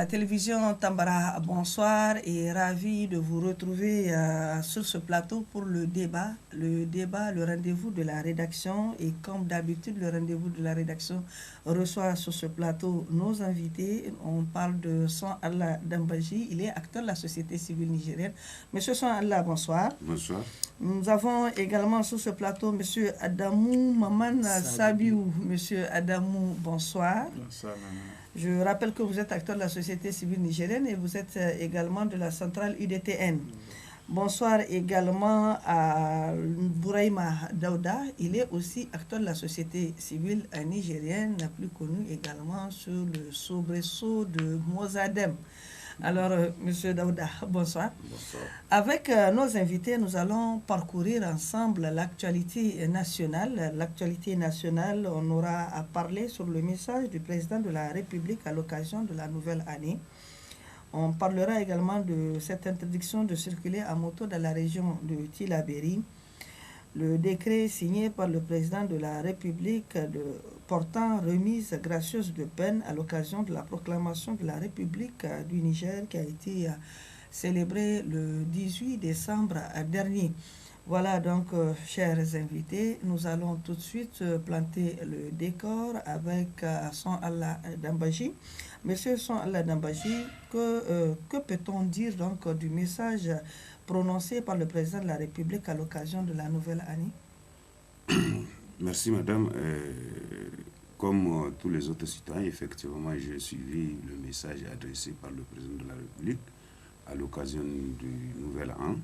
la télévision Tambara, bonsoir et ravi de vous retrouver sur ce plateau pour le débat, le rendez-vous de la rédaction. Et comme d'habitude, le rendez-vous de la rédaction reçoit sur ce plateau nos invités. On parle de Son Allah Dambaji, il est acteur de la société civile nigérienne. Monsieur Son Allah, bonsoir. Bonsoir. Nous avons également sur ce plateau Monsieur Adamou Maman Sabiou. Monsieur Adamou, bonsoir. Bonsoir, maman. Je rappelle que vous êtes acteur de la société civile nigérienne et vous êtes également de la centrale UDTN. Bonsoir également à Bouraïma Daouda. Il est aussi acteur de la société civile nigérienne, la plus connue également sur le soubresaut de Mozadem. Alors, Monsieur Daouda, bonsoir. Bonsoir. Avec nos invités, nous allons parcourir ensemble l'actualité nationale. L'actualité nationale, on aura à parler sur le message du président de la République à l'occasion de la nouvelle année. On parlera également de cette interdiction de circuler à moto dans la région de Tillabéri. Le décret signé par le président de la République portant remise gracieuse de peine à l'occasion de la proclamation de la République du Niger qui a été célébrée le 18 décembre dernier. Voilà donc, chers invités, nous allons tout de suite planter le décor avec Son Allah Dambaji. Monsieur Son Allah Dambaji, que peut-on dire donc du message prononcé par le président de la République à l'occasion de la nouvelle année? Merci madame. Comme tous les autres citoyens, effectivement, j'ai suivi le message adressé par le président de la République à l'occasion du nouvel an.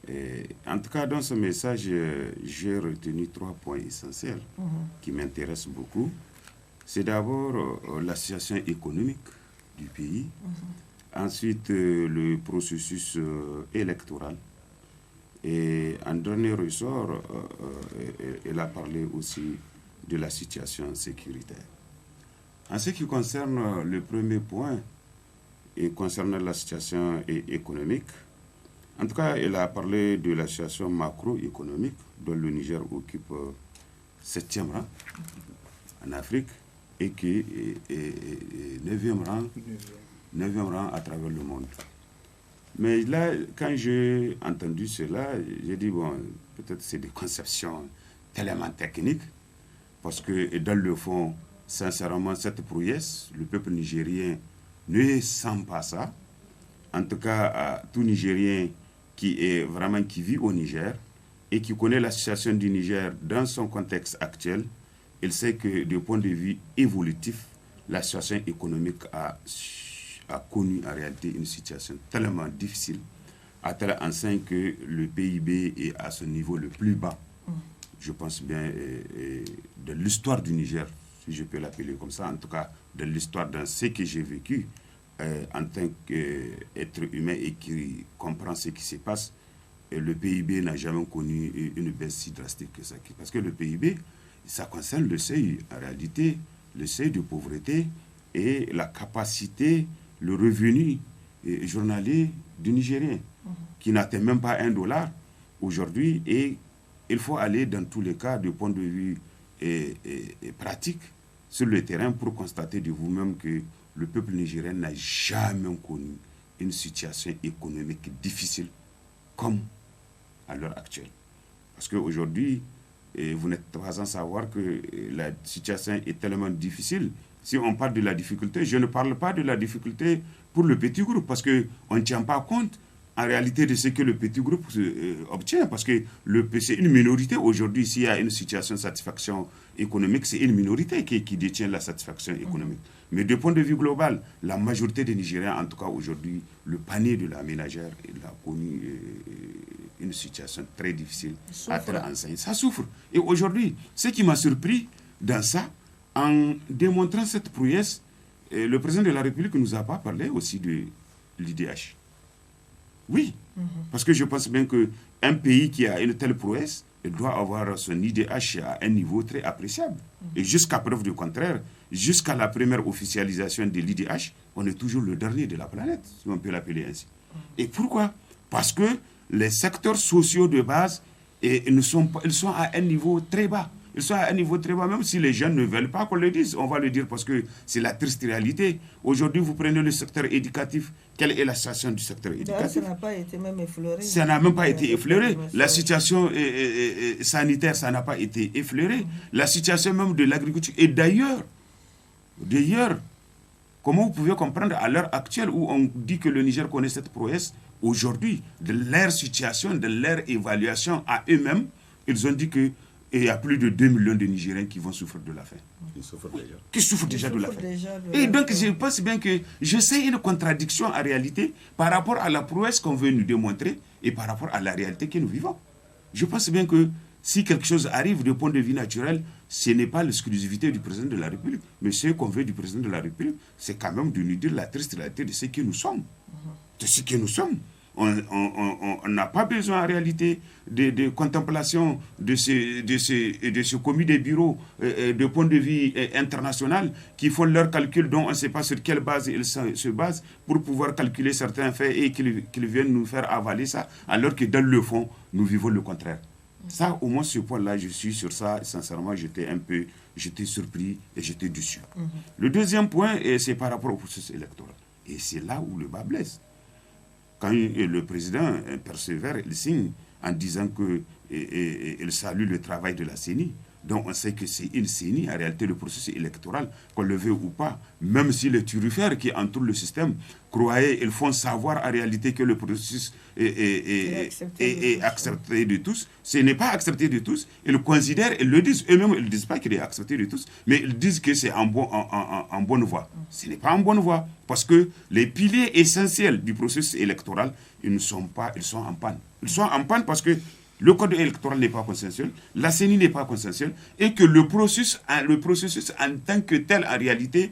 Et en tout cas, dans ce message, j'ai retenu 3 points essentiels qui m'intéressent beaucoup. C'est d'abord la situation économique du pays. Ensuite, le processus électoral. Et en dernier ressort, elle a parlé aussi de la situation sécuritaire. En ce qui concerne le premier point, et concernant la situation économique, en tout cas, elle a parlé de la situation macroéconomique dont le Niger occupe 7e rang en Afrique et qui est 9e rang à travers le monde. Mais là, quand j'ai entendu cela, j'ai dit, bon, peut-être c'est des conceptions tellement techniques, parce que dans le fond, sincèrement, cette prouesse, le peuple nigérien ne sent pas ça. En tout cas, tout Nigérien qui vit au Niger et qui connaît la situation du Niger dans son contexte actuel, il sait que du point de vue évolutif, la situation économique a connu en réalité une situation tellement difficile, à tel enseigne que le PIB est à ce niveau le plus bas, je pense bien, de l'histoire du Niger, si je peux l'appeler comme ça, en tout cas de l'histoire dans ce que j'ai vécu en tant qu'être humain et qui comprend ce qui se passe. Et le PIB n'a jamais connu une baisse si drastique que ça. Parce que le PIB, ça concerne le seuil, en réalité, le seuil de pauvreté et la capacité, le revenu journalier du Nigérien, qui n'atteint même pas $1 aujourd'hui. Et il faut aller dans tous les cas, du point de vue pratique, sur le terrain, pour constater de vous-même que le peuple nigérien n'a jamais connu une situation économique difficile comme à l'heure actuelle. Parce qu'aujourd'hui, vous n'êtes pas sans savoir que la situation est tellement difficile. Si on parle de la difficulté, je ne parle pas de la difficulté pour le petit groupe, parce qu'on ne tient pas compte en réalité de ce que le petit groupe obtient, parce que c'est une minorité. Aujourd'hui, s'il y a une situation de satisfaction économique, c'est une minorité qui détient la satisfaction économique. Mais du point de vue global, la majorité des Nigériens, en tout cas aujourd'hui, le panier de la ménagère, il a connu une situation très difficile à telle enseigne. Ça souffre. Et aujourd'hui, ce qui m'a surpris dans ça, en démontrant cette prouesse, le président de la République ne nous a pas parlé aussi de l'IDH. Oui, parce que je pense bien qu'un pays qui a une telle prouesse doit avoir son IDH à un niveau très appréciable. Et jusqu'à preuve du contraire, jusqu'à la première officialisation de l'IDH, on est toujours le dernier de la planète, si on peut l'appeler ainsi. Et pourquoi? Parce que les secteurs sociaux de base, ils sont à un niveau très bas. Ils sont à un niveau très bas, même si les jeunes ne veulent pas qu'on le dise. On va le dire parce que c'est la triste réalité. Aujourd'hui, vous prenez le secteur éducatif. Quelle est la situation du secteur éducatif? Ça n'a pas été même effleuré. Ça n'a même pas été effleuré. La situation sanitaire, ça n'a pas été effleuré. La situation même de l'agriculture. Et d'ailleurs, comment vous pouvez comprendre à l'heure actuelle où on dit que le Niger connaît cette prouesse, aujourd'hui, de leur situation, de leur évaluation à eux-mêmes, ils ont dit qu'il y a plus de 2 millions de Nigériens qui vont souffrir de la faim. Qui souffrent déjà de la faim. Et donc, je pense bien que je sais une contradiction en réalité par rapport à la prouesse qu'on veut nous démontrer et par rapport à la réalité que nous vivons. Je pense bien que si quelque chose arrive du point de vue naturel, ce n'est pas l'exclusivité du président de la République, mais ce qu'on veut du président de la République, c'est quand même de nous dire la triste réalité de ce que nous sommes. De ce que nous sommes. On n'a pas besoin en réalité de contemplation de ce comité des bureaux de point de vue international qui font leurs calculs dont on ne sait pas sur quelle base ils se basent pour pouvoir calculer certains faits et qu'ils viennent nous faire avaler ça, alors que dans le fond, nous vivons le contraire. Ça, au moins, ce point-là, je suis sur ça. Sincèrement, j'étais surpris et j'étais déçu. Le deuxième point, c'est par rapport au processus électoral. Et c'est là où le bas blesse. Quand le président persévère, il signe en disant qu'il salue le travail de la CENI. Donc on sait que c'est une CENI, en réalité le processus électoral, qu'on le veut ou pas, même si les turifères qui entourent le système croyaient, ils font savoir en réalité que le processus est accepté de tous. Ce n'est pas accepté de tous. Ils considèrent, ils le disent, eux-mêmes ils ne disent pas qu'il est accepté de tous, mais ils disent que c'est en bonne voie. Ce n'est pas en bonne voie, parce que les piliers essentiels du processus électoral, ils sont en panne. Ils sont en panne parce que le code électoral n'est pas consensuel, la CENI n'est pas consensuelle, et que le processus en tant que tel, en réalité,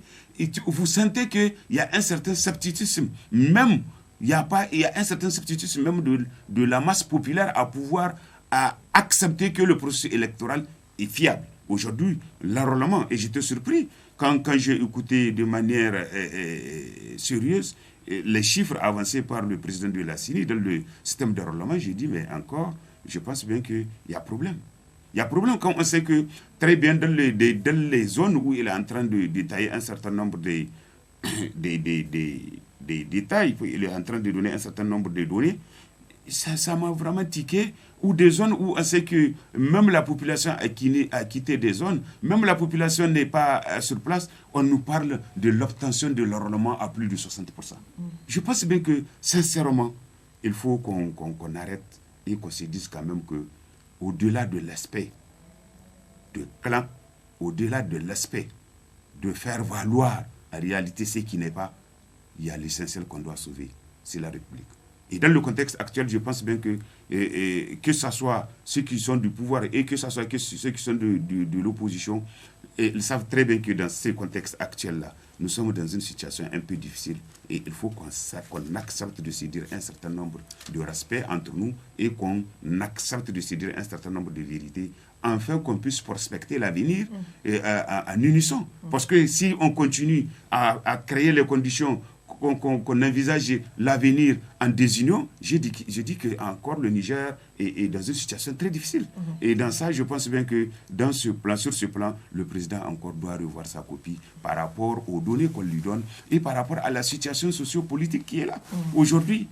vous sentez qu'il y a un certain scepticisme, même, il y a un certain scepticisme même de la masse populaire à pouvoir accepter que le processus électoral est fiable. Aujourd'hui, l'enrôlement, et j'étais surpris, quand j'ai écouté de manière sérieuse les chiffres avancés par le président de la CENI dans le système d'enrôlement, j'ai dit, mais encore, je pense bien qu'il y a problème. Il y a problème quand on sait que très bien dans les zones où il est en train de détailler un certain nombre de détails, il est en train de donner un certain nombre de données, ça m'a vraiment tiqué, ou des zones où on sait que même la population a quitté des zones, même la population n'est pas sur place, on nous parle de l'obtention de l'enrôlement à plus de 60%. Je pense bien que, sincèrement, il faut qu'on arrête et qu'on se dise quand même que au-delà de l'aspect de clan, au-delà de l'aspect de faire valoir en réalité ce qui n'est pas, il y a l'essentiel qu'on doit sauver, c'est la République. Et dans le contexte actuel, je pense bien que ce soit ceux qui sont du pouvoir et que ce soit ceux qui sont de l'opposition, ils savent très bien que dans ce contexte actuel-là, nous sommes dans une situation un peu difficile et il faut qu'on accepte de se dire un certain nombre de respect entre nous et qu'on accepte de se dire un certain nombre de vérités afin qu'on puisse prospecter l'avenir en unisson. Parce que si on continue à créer les conditions qu'on envisage l'avenir en désunion, je dis que encore le Niger est dans une situation très difficile. Et dans ça, je pense bien que sur ce plan, le président encore doit revoir sa copie par rapport aux données qu'on lui donne et par rapport à la situation sociopolitique qui est là. Aujourd'hui,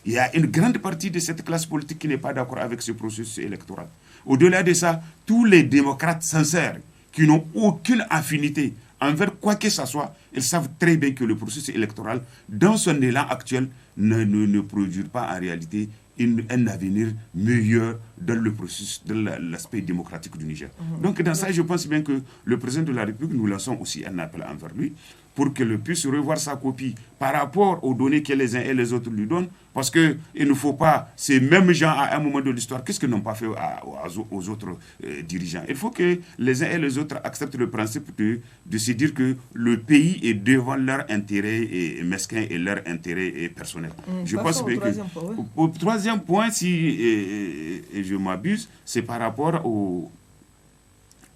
il y a une grande partie de cette classe politique qui n'est pas d'accord avec ce processus électoral. Au-delà de ça, tous les démocrates sincères qui n'ont aucune affinité envers quoi que ce soit, ils savent très bien que le processus électoral, dans son élan actuel, ne produit pas en réalité un avenir meilleur dans le processus, dans l'aspect démocratique du Niger. Donc dans ça, je pense bien que le président de la République, nous lançons aussi un appel envers lui pour qu'il puisse revoir sa copie par rapport aux données que les uns et les autres lui donnent, parce qu'il ne faut pas, ces mêmes gens à un moment de l'histoire, qu'est-ce qu'ils n'ont pas fait aux autres dirigeants? Il faut que les uns et les autres acceptent le principe de se dire que le pays est devant leur intérêt mesquin et leur intérêt personnel. Je pense que au troisième point, si je m'abuse, c'est par rapport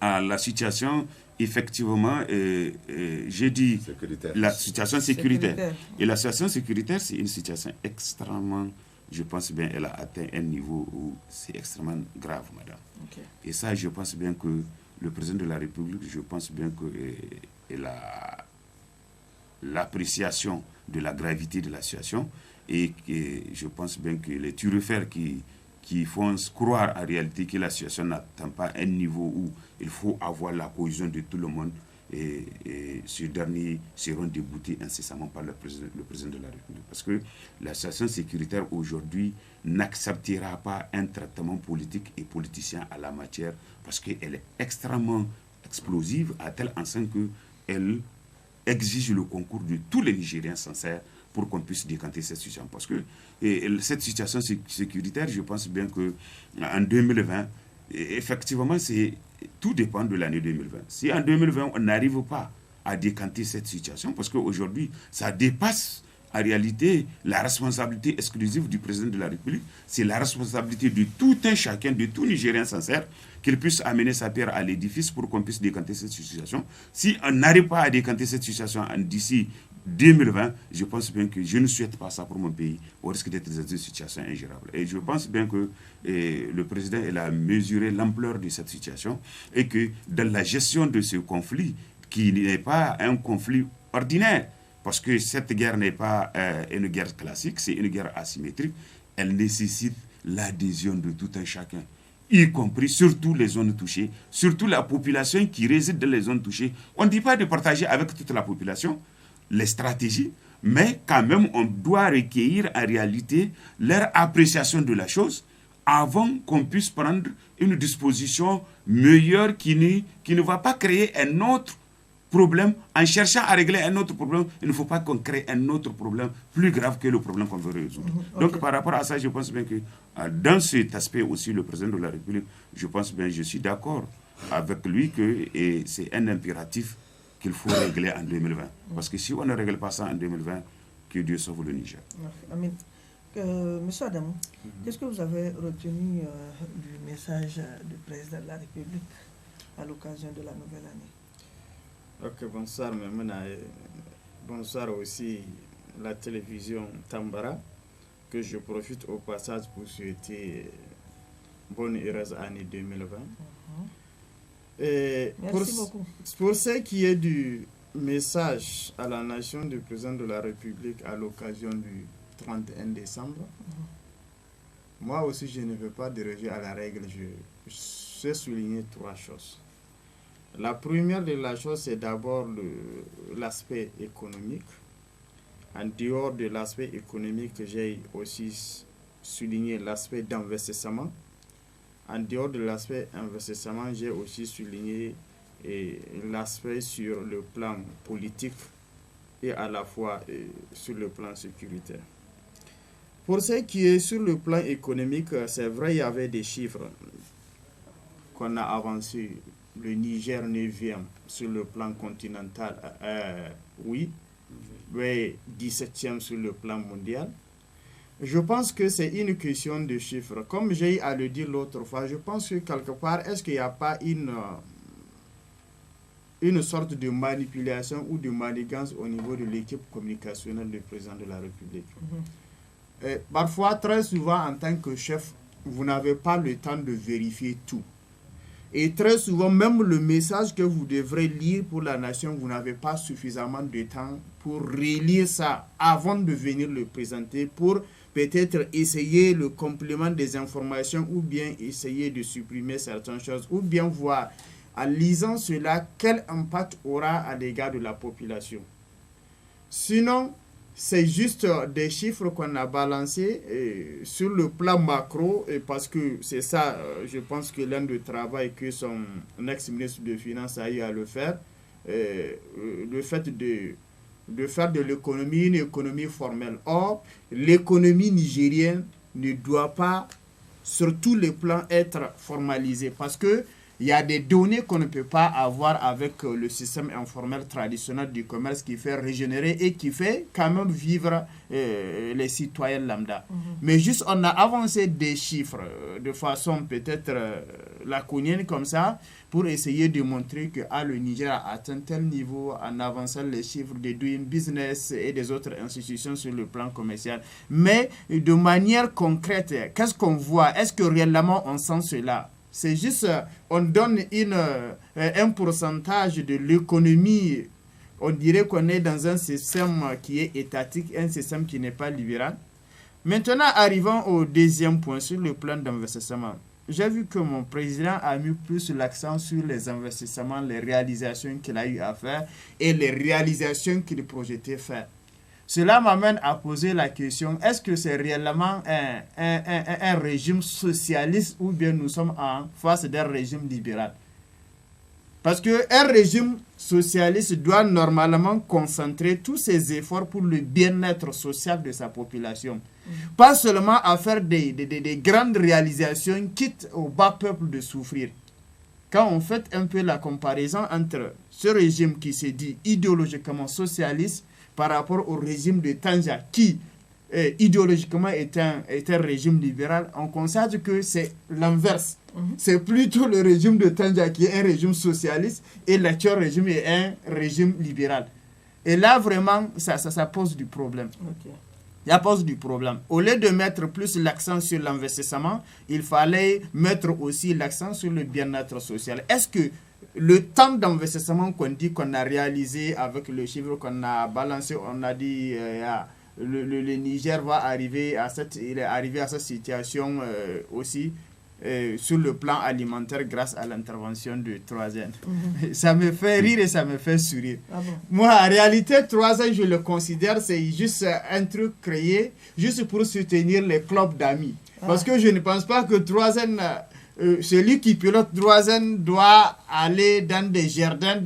à la situation. Effectivement, j'ai dit la situation sécuritaire. Et la situation sécuritaire, c'est une situation extrêmement, je pense bien, elle a atteint un niveau où c'est extrêmement grave, madame. Et ça, je pense bien que le président de la République, je pense bien que l'appréciation de la gravité de la situation, et je pense bien que les turifères qui font croire en réalité que la situation n'atteint pas un niveau où il faut avoir la cohésion de tout le monde, et ces derniers seront déboutés incessamment par le président de la République. Parce que la situation sécuritaire aujourd'hui n'acceptera pas un traitement politique et politicien à la matière, parce qu'elle est extrêmement explosive à tel enseigne qu'elle exige le concours de tous les Nigériens sincères pour qu'on puisse décanter cette situation. Parce que cette situation sécuritaire, je pense bien qu'en 2020, effectivement, tout dépend de l'année 2020. Si en 2020, on n'arrive pas à décanter cette situation, parce qu'aujourd'hui, ça dépasse en réalité la responsabilité exclusive du président de la République, c'est la responsabilité de tout un chacun, de tout Nigérien sincère, qu'il puisse amener sa pierre à l'édifice pour qu'on puisse décanter cette situation. Si on n'arrive pas à décanter cette situation d'ici 2020, je pense bien que je ne souhaite pas ça pour mon pays, au risque d'être dans une situation ingérable. Et je pense bien que le président a mesuré l'ampleur de cette situation, et que dans la gestion de ce conflit, qui n'est pas un conflit ordinaire, parce que cette guerre n'est pas une guerre classique, c'est une guerre asymétrique, elle nécessite l'adhésion de tout un chacun, y compris surtout les zones touchées, surtout la population qui réside dans les zones touchées. On ne dit pas de partager avec toute la population les stratégies, mais quand même on doit recueillir en réalité leur appréciation de la chose avant qu'on puisse prendre une disposition meilleure qui ne va pas créer un autre problème. En cherchant à régler un autre problème, il ne faut pas qu'on crée un autre problème plus grave que le problème qu'on veut résoudre. Okay. Donc par rapport à ça, je pense bien que dans cet aspect aussi, le président de la République, je pense bien, je suis d'accord avec lui que c'est un impératif qu'il faut régler en 2020. Parce que si on ne règle pas ça en 2020, que Dieu sauve le Niger. Amen. Monsieur Adam, qu'est-ce que vous avez retenu du message du président de la République à l'occasion de la nouvelle année? Ok, bonsoir Memena. Bonsoir aussi la télévision Tambara, que je profite au passage pour souhaiter bonne et heureuse année 2020. Et merci beaucoup. Pour ce qui est du message à la nation du président de la République à l'occasion du 31 décembre, moi aussi je ne veux pas déroger à la règle, je sais souligner trois choses. La première de la chose, c'est d'abord l'aspect économique. En dehors de l'aspect économique, j'ai aussi souligné l'aspect d'investissement. En dehors de l'aspect investissement, j'ai aussi souligné l'aspect sur le plan politique et à la fois sur le plan sécuritaire. Pour ce qui est sur le plan économique, c'est vrai, il y avait des chiffres qu'on a avancés. Le Niger 9e sur le plan continental, oui, mais 17e sur le plan mondial. Je pense que c'est une question de chiffres. Comme j'ai eu à le dire l'autre fois, je pense que quelque part, est-ce qu'il n'y a pas une sorte de manipulation ou de manigance au niveau de l'équipe communicationnelle du président de la République? Parfois, très souvent, en tant que chef, vous n'avez pas le temps de vérifier tout. Et très souvent, même le message que vous devrez lire pour la nation, vous n'avez pas suffisamment de temps pour relire ça avant de venir le présenter, pour peut-être essayer le complément des informations ou bien essayer de supprimer certaines choses, ou bien voir, en lisant cela, quel impact aura à l'égard de la population. Sinon, c'est juste des chiffres qu'on a balancés sur le plan macro, et parce que c'est ça, je pense que l'un des travaux que son ex-ministre de Finances a eu à le faire, le fait de faire de l'économie une économie formelle. Or, l'économie nigérienne ne doit pas, sur tous les plans, être formalisée, parce que il y a des données qu'on ne peut pas avoir avec le système informel traditionnel du commerce qui fait régénérer et qui fait quand même vivre les citoyens lambda. Mais juste, on a avancé des chiffres de façon peut-être laconienne comme ça, pour essayer de montrer que le Niger a atteint tel niveau en avançant les chiffres de Doing Business et des autres institutions sur le plan commercial. Mais de manière concrète, qu'est-ce qu'on voit? Est-ce que réellement on sent cela? C'est juste, on donne un pourcentage de l'économie. On dirait qu'on est dans un système qui est étatique, un système qui n'est pas libéral. Maintenant, arrivons au deuxième point sur le plan d'investissement. J'ai vu que mon président a mis plus l'accent sur les investissements, les réalisations qu'il a eu à faire et les réalisations qu'il projetait faire. Cela m'amène à poser la question, est-ce que c'est réellement un régime socialiste ou bien nous sommes en face d'un régime libéral? Parce qu'un régime socialiste doit normalement concentrer tous ses efforts pour le bien-être social de sa population. Pas seulement à faire des grandes réalisations, quitte au bas peuple de souffrir. Quand on fait un peu la comparaison entre ce régime qui se dit idéologiquement socialiste par rapport au régime de Tanja, qui idéologiquement est un régime libéral, on constate que c'est l'inverse. C'est plutôt le régime de Tanja qui est un régime socialiste et l'actuel régime est un régime libéral. Et là, vraiment, ça pose du problème. Okay. Ça pose du problème. Au lieu de mettre plus l'accent sur l'investissement, il fallait mettre aussi l'accent sur le bien-être social. Est-ce que le temps d'investissement qu'on dit qu'on a réalisé avec le chiffre qu'on a balancé, on a dit le Niger va arriver à cette situation aussi sur le plan alimentaire grâce à l'intervention de 3N. Ça me fait rire et ça me fait sourire. Ah bon? Moi, en réalité, 3N, je le considère, c'est juste un truc créé juste pour soutenir les clubs d'amis. Parce que je ne pense pas que 3N, celui qui pilote 3N doit aller dans des jardins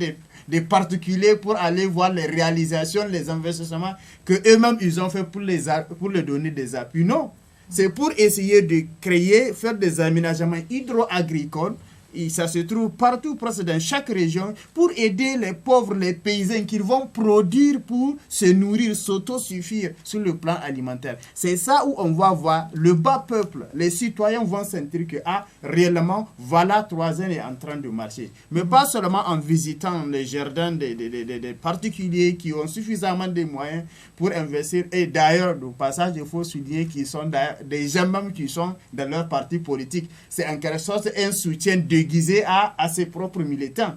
des particuliers pour aller voir les réalisations, les investissements que eux-mêmes ils ont fait pour les donner des appuis. Non. C'est pour essayer de créer, faire des aménagements hydro-agricoles. Et ça se trouve partout, presque dans chaque région, pour aider les pauvres, les paysans qui vont produire pour se nourrir, s'autosuffire sur le plan alimentaire. C'est ça où on va voir le bas peuple. Les citoyens vont sentir que, réellement, voilà, 3N est en train de marcher. Mais pas seulement en visitant les jardins des particuliers qui ont suffisamment de moyens pour investir. Et d'ailleurs, au passage, il faut souligner qu'ils sont des gens même qui sont dans leur parti politique. C'est en quelque sorte un soutien déguisé à ses propres militants.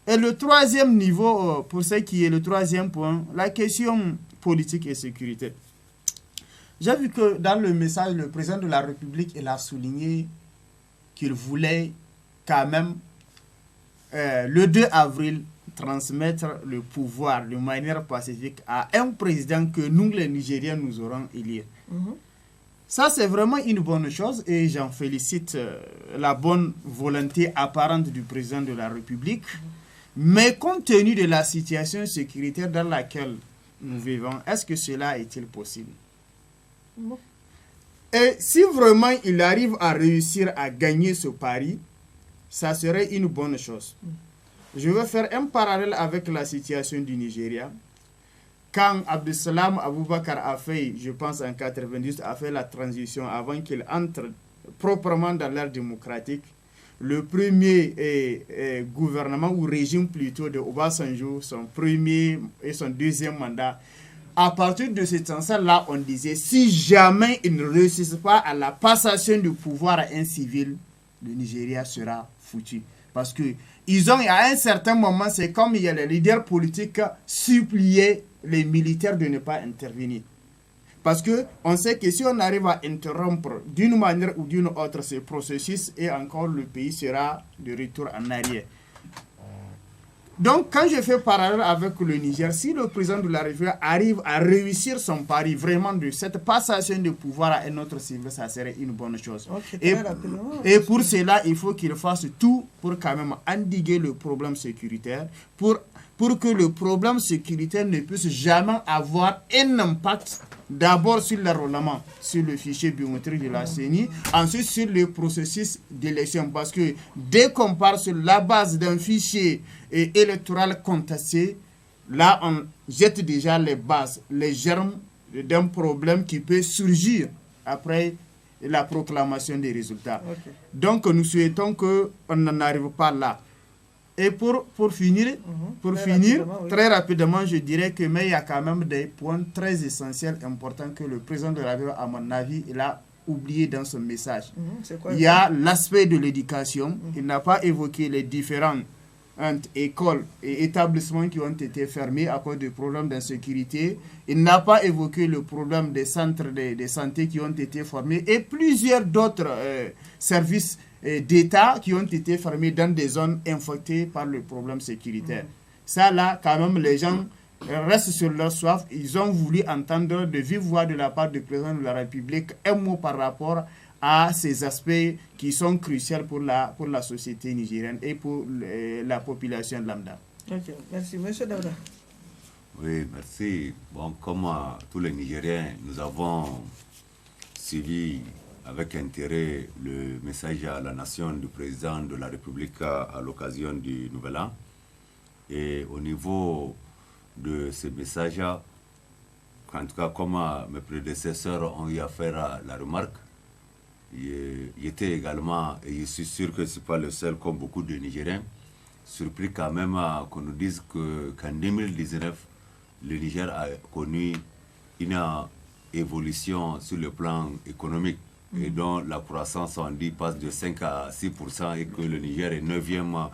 Et le troisième niveau, pour ce qui est le troisième point, la question politique et sécurité. J'ai vu que dans le message, le président de la République il a souligné qu'il voulait quand même le 2 avril transmettre le pouvoir de manière pacifique à un président que nous, les Nigériens, nous aurons élu. Ça, c'est vraiment une bonne chose et j'en félicite la bonne volonté apparente du président de la République. Mais compte tenu de la situation sécuritaire dans laquelle nous vivons, est-ce que cela est-il possible? Et si vraiment il arrive à réussir à gagner ce pari, ça serait une bonne chose. Je vais faire un parallèle avec la situation du Nigeria. Quand Abdeslam Aboubakar a fait, je pense en 90, a fait la transition avant qu'il entre proprement dans l'ère démocratique, le premier gouvernement ou régime plutôt de Obasanjo, son premier et son deuxième mandat, à partir de ce temps-là, on disait si jamais ils ne réussissent pas à la passation du pouvoir à un civil, le Nigeria sera foutu. Parce que à un certain moment, c'est comme il y a les leaders politiques suppliaient les militaires de ne pas intervenir. Parce qu'on sait que si on arrive à interrompre d'une manière ou d'une autre ce processus, et encore le pays sera de retour en arrière. Donc, quand je fais parallèle avec le Niger, si le président de la République arrive à réussir son pari vraiment de cette passation de pouvoir à un autre civil, ça serait une bonne chose. Okay, et pour cela, il faut qu'il fasse tout pour quand même endiguer le problème sécuritaire, pour que le problème sécuritaire ne puisse jamais avoir un impact d'abord sur l'enrôlement, sur le fichier biométrique de la CENI, ensuite sur le processus d'élection. Parce que dès qu'on part sur la base d'un fichier électoral contesté, là on jette déjà les bases, les germes d'un problème qui peut surgir après la proclamation des résultats. Okay. Donc nous souhaitons qu'on n'en arrive pas là. Et pour finir, très rapidement, je dirais que mais il y a quand même des points très essentiels, importants que le président de la République, à mon avis, il a oublié dans son message. C'est quoi, Il y a l'aspect de l'éducation. Il n'a pas évoqué les différentes écoles et établissements qui ont été fermés à cause de problèmes d'insécurité. Il n'a pas évoqué le problème des centres de santé qui ont été fermés et plusieurs d'autres services d'État qui ont été fermés dans des zones infectées par le problème sécuritaire. Ça, là, quand même, les gens restent sur leur soif. Ils ont voulu entendre de vive voix de la part du président de la République un mot par rapport à ces aspects qui sont cruciaux pour la société nigérienne et pour la population lambda. Ok, merci. Monsieur Daouda. Oui, merci. Bon, comme tous les Nigériens, nous avons suivi avec intérêt le message à la nation du président de la République à l'occasion du Nouvel An. Et au niveau de ce message, en tout cas comme mes prédécesseurs ont eu à faire la remarque, il était également, et je suis sûr que ce n'est pas le seul, comme beaucoup de Nigériens, surpris quand même qu'on nous dise qu'en 2019, le Niger a connu une évolution sur le plan économique et dont la croissance, on dit, passe de 5 à 6% et que le Niger est 9e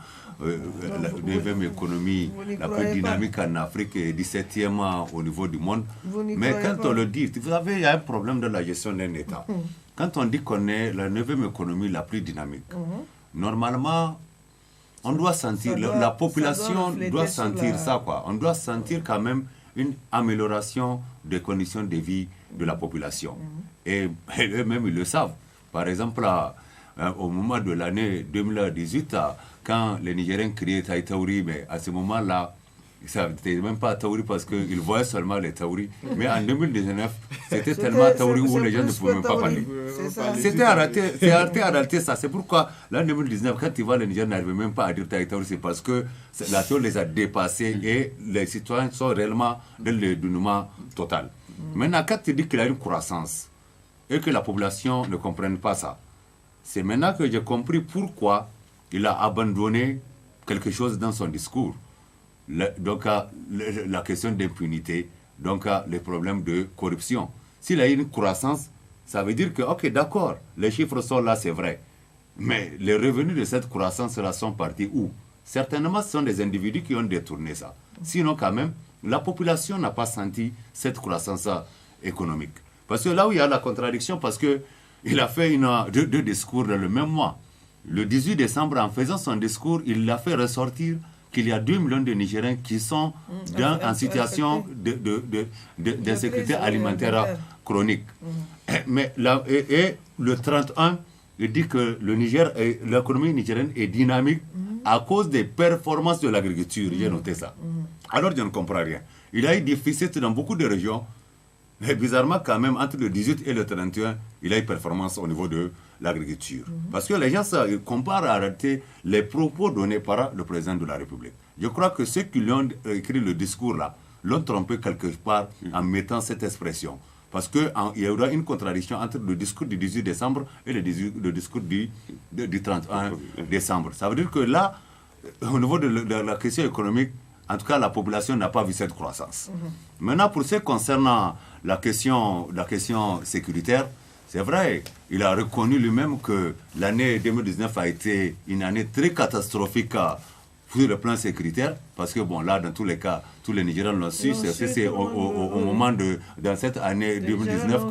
économie la plus dynamique en Afrique et 17e au niveau du monde. Mais quand on le dit, vous savez, il y a un problème de la gestion d'un État. Quand on dit qu'on est la 9e économie la plus dynamique, normalement, on doit sentir, la population doit sentir ça, quoi. On doit sentir quand même une amélioration des conditions de vie de la population. Et eux-mêmes, ils le savent. Par exemple, au moment de l'année 2018, quand les Nigériens criaient Taïtaouri, mais à ce moment-là, ça n'était même pas Taouri parce qu'ils voyaient seulement les Taouris. Mais en 2019, c'était tellement Taouri où les gens ne pouvaient même pas parler. C'était en réalité ça. C'est pourquoi, là, en 2019, quand tu vois les Nigériens n'arrivaient même pas à dire Taïtaouri, c'est parce que la chose les a dépassés et les citoyens sont réellement dans le dénouement total. Maintenant, quand tu dis qu'il y a une croissance et que la population ne comprenne pas ça, c'est maintenant que j'ai compris pourquoi il a abandonné quelque chose dans son discours. Donc, la question d'impunité, donc les problèmes de corruption. S'il y a une croissance, ça veut dire que, ok, d'accord, les chiffres sont là, c'est vrai. Mais les revenus de cette croissance-là sont partis où? Certainement, ce sont des individus qui ont détourné ça. Sinon, quand même, la population n'a pas senti cette croissance économique. Parce que là où il y a la contradiction, parce qu'il a fait deux discours dans le même mois. Le 18 décembre, en faisant son discours, il a fait ressortir qu'il y a 2 millions de Nigériens qui sont en situation d'insécurité alimentaire chronique. Mais là, et le 31, il dit que le Niger, l'économie nigérienne est dynamique à cause des performances de l'agriculture. J'ai noté ça. Alors je ne comprends rien. Il y a eu des déficits dans beaucoup de régions. Mais bizarrement, quand même, entre le 18 et le 31, il y a eu performance au niveau de l'agriculture. Parce que les gens ils comparent en réalité les propos donnés par le président de la République. Je crois que ceux qui lui ont écrit le discours là l'ont trompé quelque part en mettant cette expression. Parce qu'il y aura une contradiction entre le discours du 18 décembre et le discours du 31 décembre. Ça veut dire que là, au niveau de la question économique, en tout cas, la population n'a pas vu cette croissance. Maintenant, pour ce concernant la question sécuritaire, c'est vrai, il a reconnu lui-même que l'année 2019 a été une année très catastrophique sur le plan sécuritaire, parce que bon, là, dans tous les cas, tous les Nigériens l'ont su, c'est au moment dans cette année 2019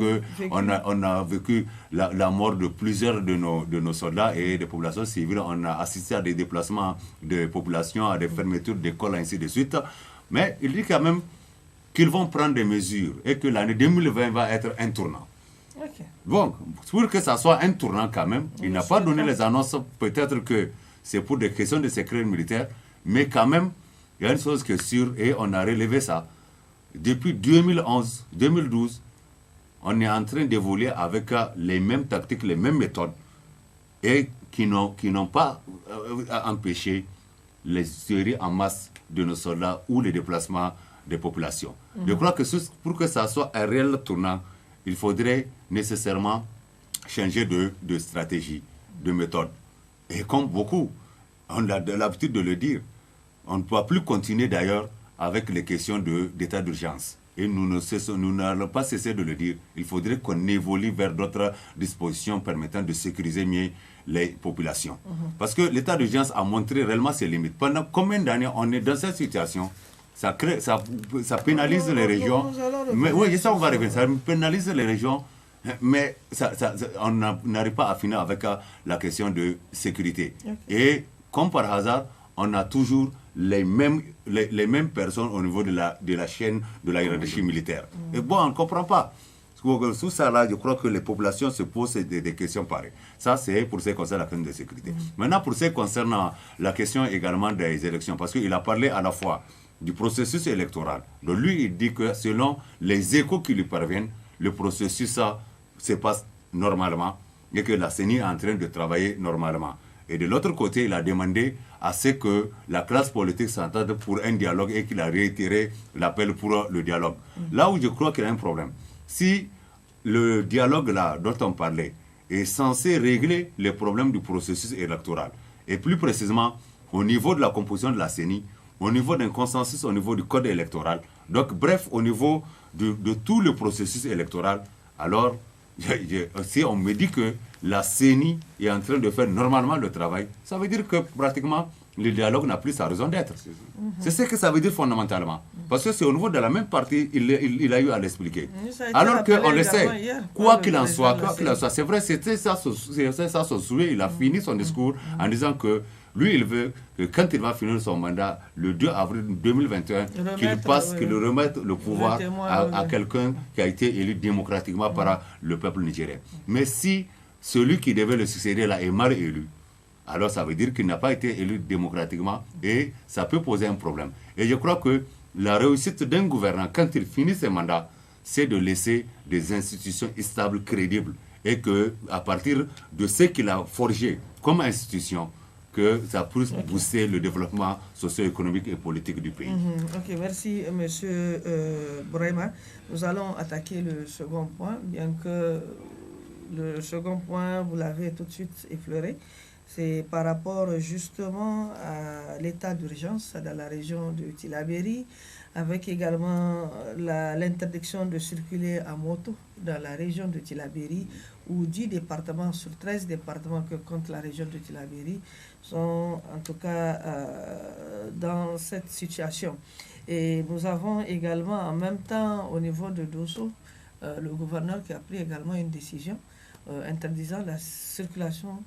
qu'on a vécu la mort de plusieurs de nos soldats et des populations civiles. On a assisté à des déplacements de populations, à des fermetures d'écoles, ainsi de suite. Mais il dit quand même qu'ils vont prendre des mesures et que l'année 2020 va être un tournant. Bon, pour que ça soit un tournant quand même, il n'a pas donné les annonces, peut-être que c'est pour des questions de secret militaire, mais quand même, il y a une chose qui est sûre, et on a relevé ça. Depuis 2012, on est en train d'évoluer avec les mêmes tactiques, les mêmes méthodes, et qui n'ont pas empêché les séries en masse de nos soldats ou les déplacements des populations. Je crois que pour que ça soit un réel tournant, il faudrait nécessairement changer de stratégie, de méthode. Et comme beaucoup, on a l'habitude de le dire, on ne peut plus continuer d'ailleurs avec les questions d'état d'urgence. et nous n'allons pas cesser de le dire, il faudrait qu'on évolue vers d'autres dispositions permettant de sécuriser mieux les populations. Parce que l'état d'urgence a montré réellement ses limites. Pendant combien d'années on est dans cette situation? Ça pénalise les régions. Mais oui, ça on va revenir. Ça pénalise les régions, mais on n'arrive pas à finir avec la question de sécurité. Et comme par hasard, on a toujours les mêmes personnes au niveau de la chaîne de la hiérarchie militaire. Et bon, on ne comprend pas. Sous ça, là, je crois que les populations se posent des questions pareilles. Ça, c'est pour ce qui concerne la question de sécurité. Maintenant, pour ce qui concerne la question également des élections, parce qu'il a parlé à la fois du processus électoral. Donc lui, il dit que selon les échos qui lui parviennent, le processus ça, se passe normalement et que la CENI est en train de travailler normalement. Et de l'autre côté, il a demandé à ce que la classe politique s'entende pour un dialogue et qu'il a réitéré l'appel pour le dialogue. Là où je crois qu'il y a un problème, si le dialogue là dont on parlait est censé régler les problèmes du processus électoral, et plus précisément au niveau de la composition de la CENI, au niveau d'un consensus, au niveau du code électoral, donc bref, au niveau de tout le processus électoral, alors si on me dit que la CENI est en train de faire normalement le travail, ça veut dire que pratiquement le dialogue n'a plus sa raison d'être. C'est ce que ça veut dire fondamentalement. Parce que c'est au niveau de la même partie, il a eu à l'expliquer. Alors qu'on le sait, quoi qu'il en soit, c'est vrai, c'était ça son souhait. Il a fini son discours en disant que lui, il veut que quand il va finir son mandat, le 2 avril 2021, qu'il remette le pouvoir à quelqu'un qui a été élu démocratiquement par le peuple nigérien. Mais si celui qui devait le succéder là est mal élu, alors ça veut dire qu'il n'a pas été élu démocratiquement et ça peut poser un problème. Et je crois que la réussite d'un gouvernant, quand il finit ses mandats, c'est de laisser des institutions stables, crédibles, et qu'à partir de ce qu'il a forgé comme institution, que ça puisse booster le développement socio-économique et politique du pays. Ok, merci M. Bourema. Nous allons attaquer le second point, bien que le second point, vous l'avez tout de suite effleuré. C'est par rapport justement à l'état d'urgence dans la région de Tillabéri, avec également l'interdiction de circuler à moto dans la région de Tillabéri, où 10 départements sur 13 départements que compte la région de Tillabéri sont en tout cas dans cette situation. Et nous avons également en même temps au niveau de Dosso, le gouverneur qui a pris également une décision interdisant la circulation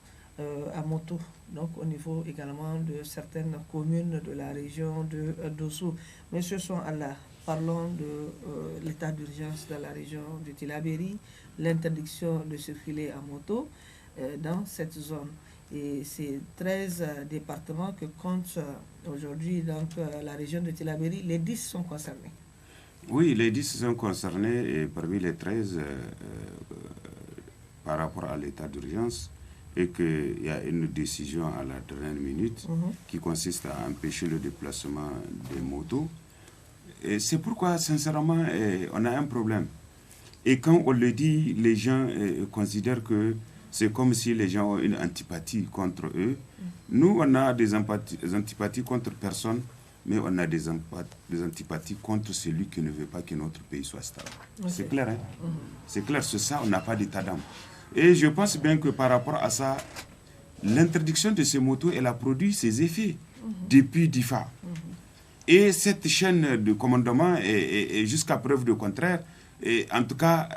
à moto, donc au niveau également de certaines communes de la région de Dosso. Monsieur Son Allah, parlons de l'état d'urgence dans la région de Tillabéri, l'interdiction de circuler à moto dans cette zone. Et ces 13 départements que compte aujourd'hui donc la région de Tillabéri, les 10 sont concernés. Oui, les 10 sont concernés et parmi les 13 par rapport à l'état d'urgence, et qu'il y a une décision à la dernière minute qui consiste à empêcher le déplacement des motos. Et c'est pourquoi, sincèrement, on a un problème. Et quand on le dit, les gens considèrent que c'est comme si les gens ont une antipathie contre eux. Nous, on a des antipathies contre personne, mais on a des antipathies contre celui qui ne veut pas que notre pays soit stable. Okay. C'est clair, hein? C'est clair, c'est ça, on n'a pas d'état d'âme. Et je pense bien que par rapport à ça, l'interdiction de ces motos, elle a produit ses effets depuis DIFA. Et cette chaîne de commandement, est jusqu'à preuve de contraire, et en tout cas,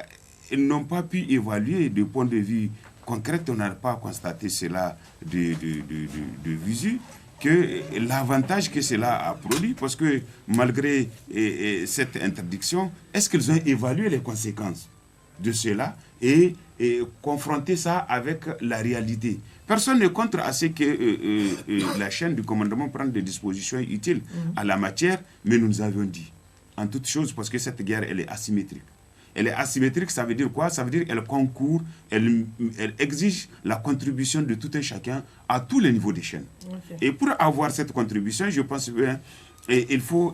ils n'ont pas pu évaluer du point de vue concret, on n'a pas constaté cela de visu, que l'avantage que cela a produit, parce que malgré cette interdiction, est-ce qu'ils ont évalué les conséquences de cela et confronter ça avec la réalité? Personne ne contre à ce que la chaîne du commandement prenne des dispositions utiles à la matière, mais nous nous avions dit, en toute chose, parce que cette guerre, elle est asymétrique. Elle est asymétrique, ça veut dire quoi? Ça veut dire qu'elle concourt, elle exige la contribution de tout un chacun à tous les niveaux des chaînes. Okay. Et pour avoir cette contribution, je pense bien, il faut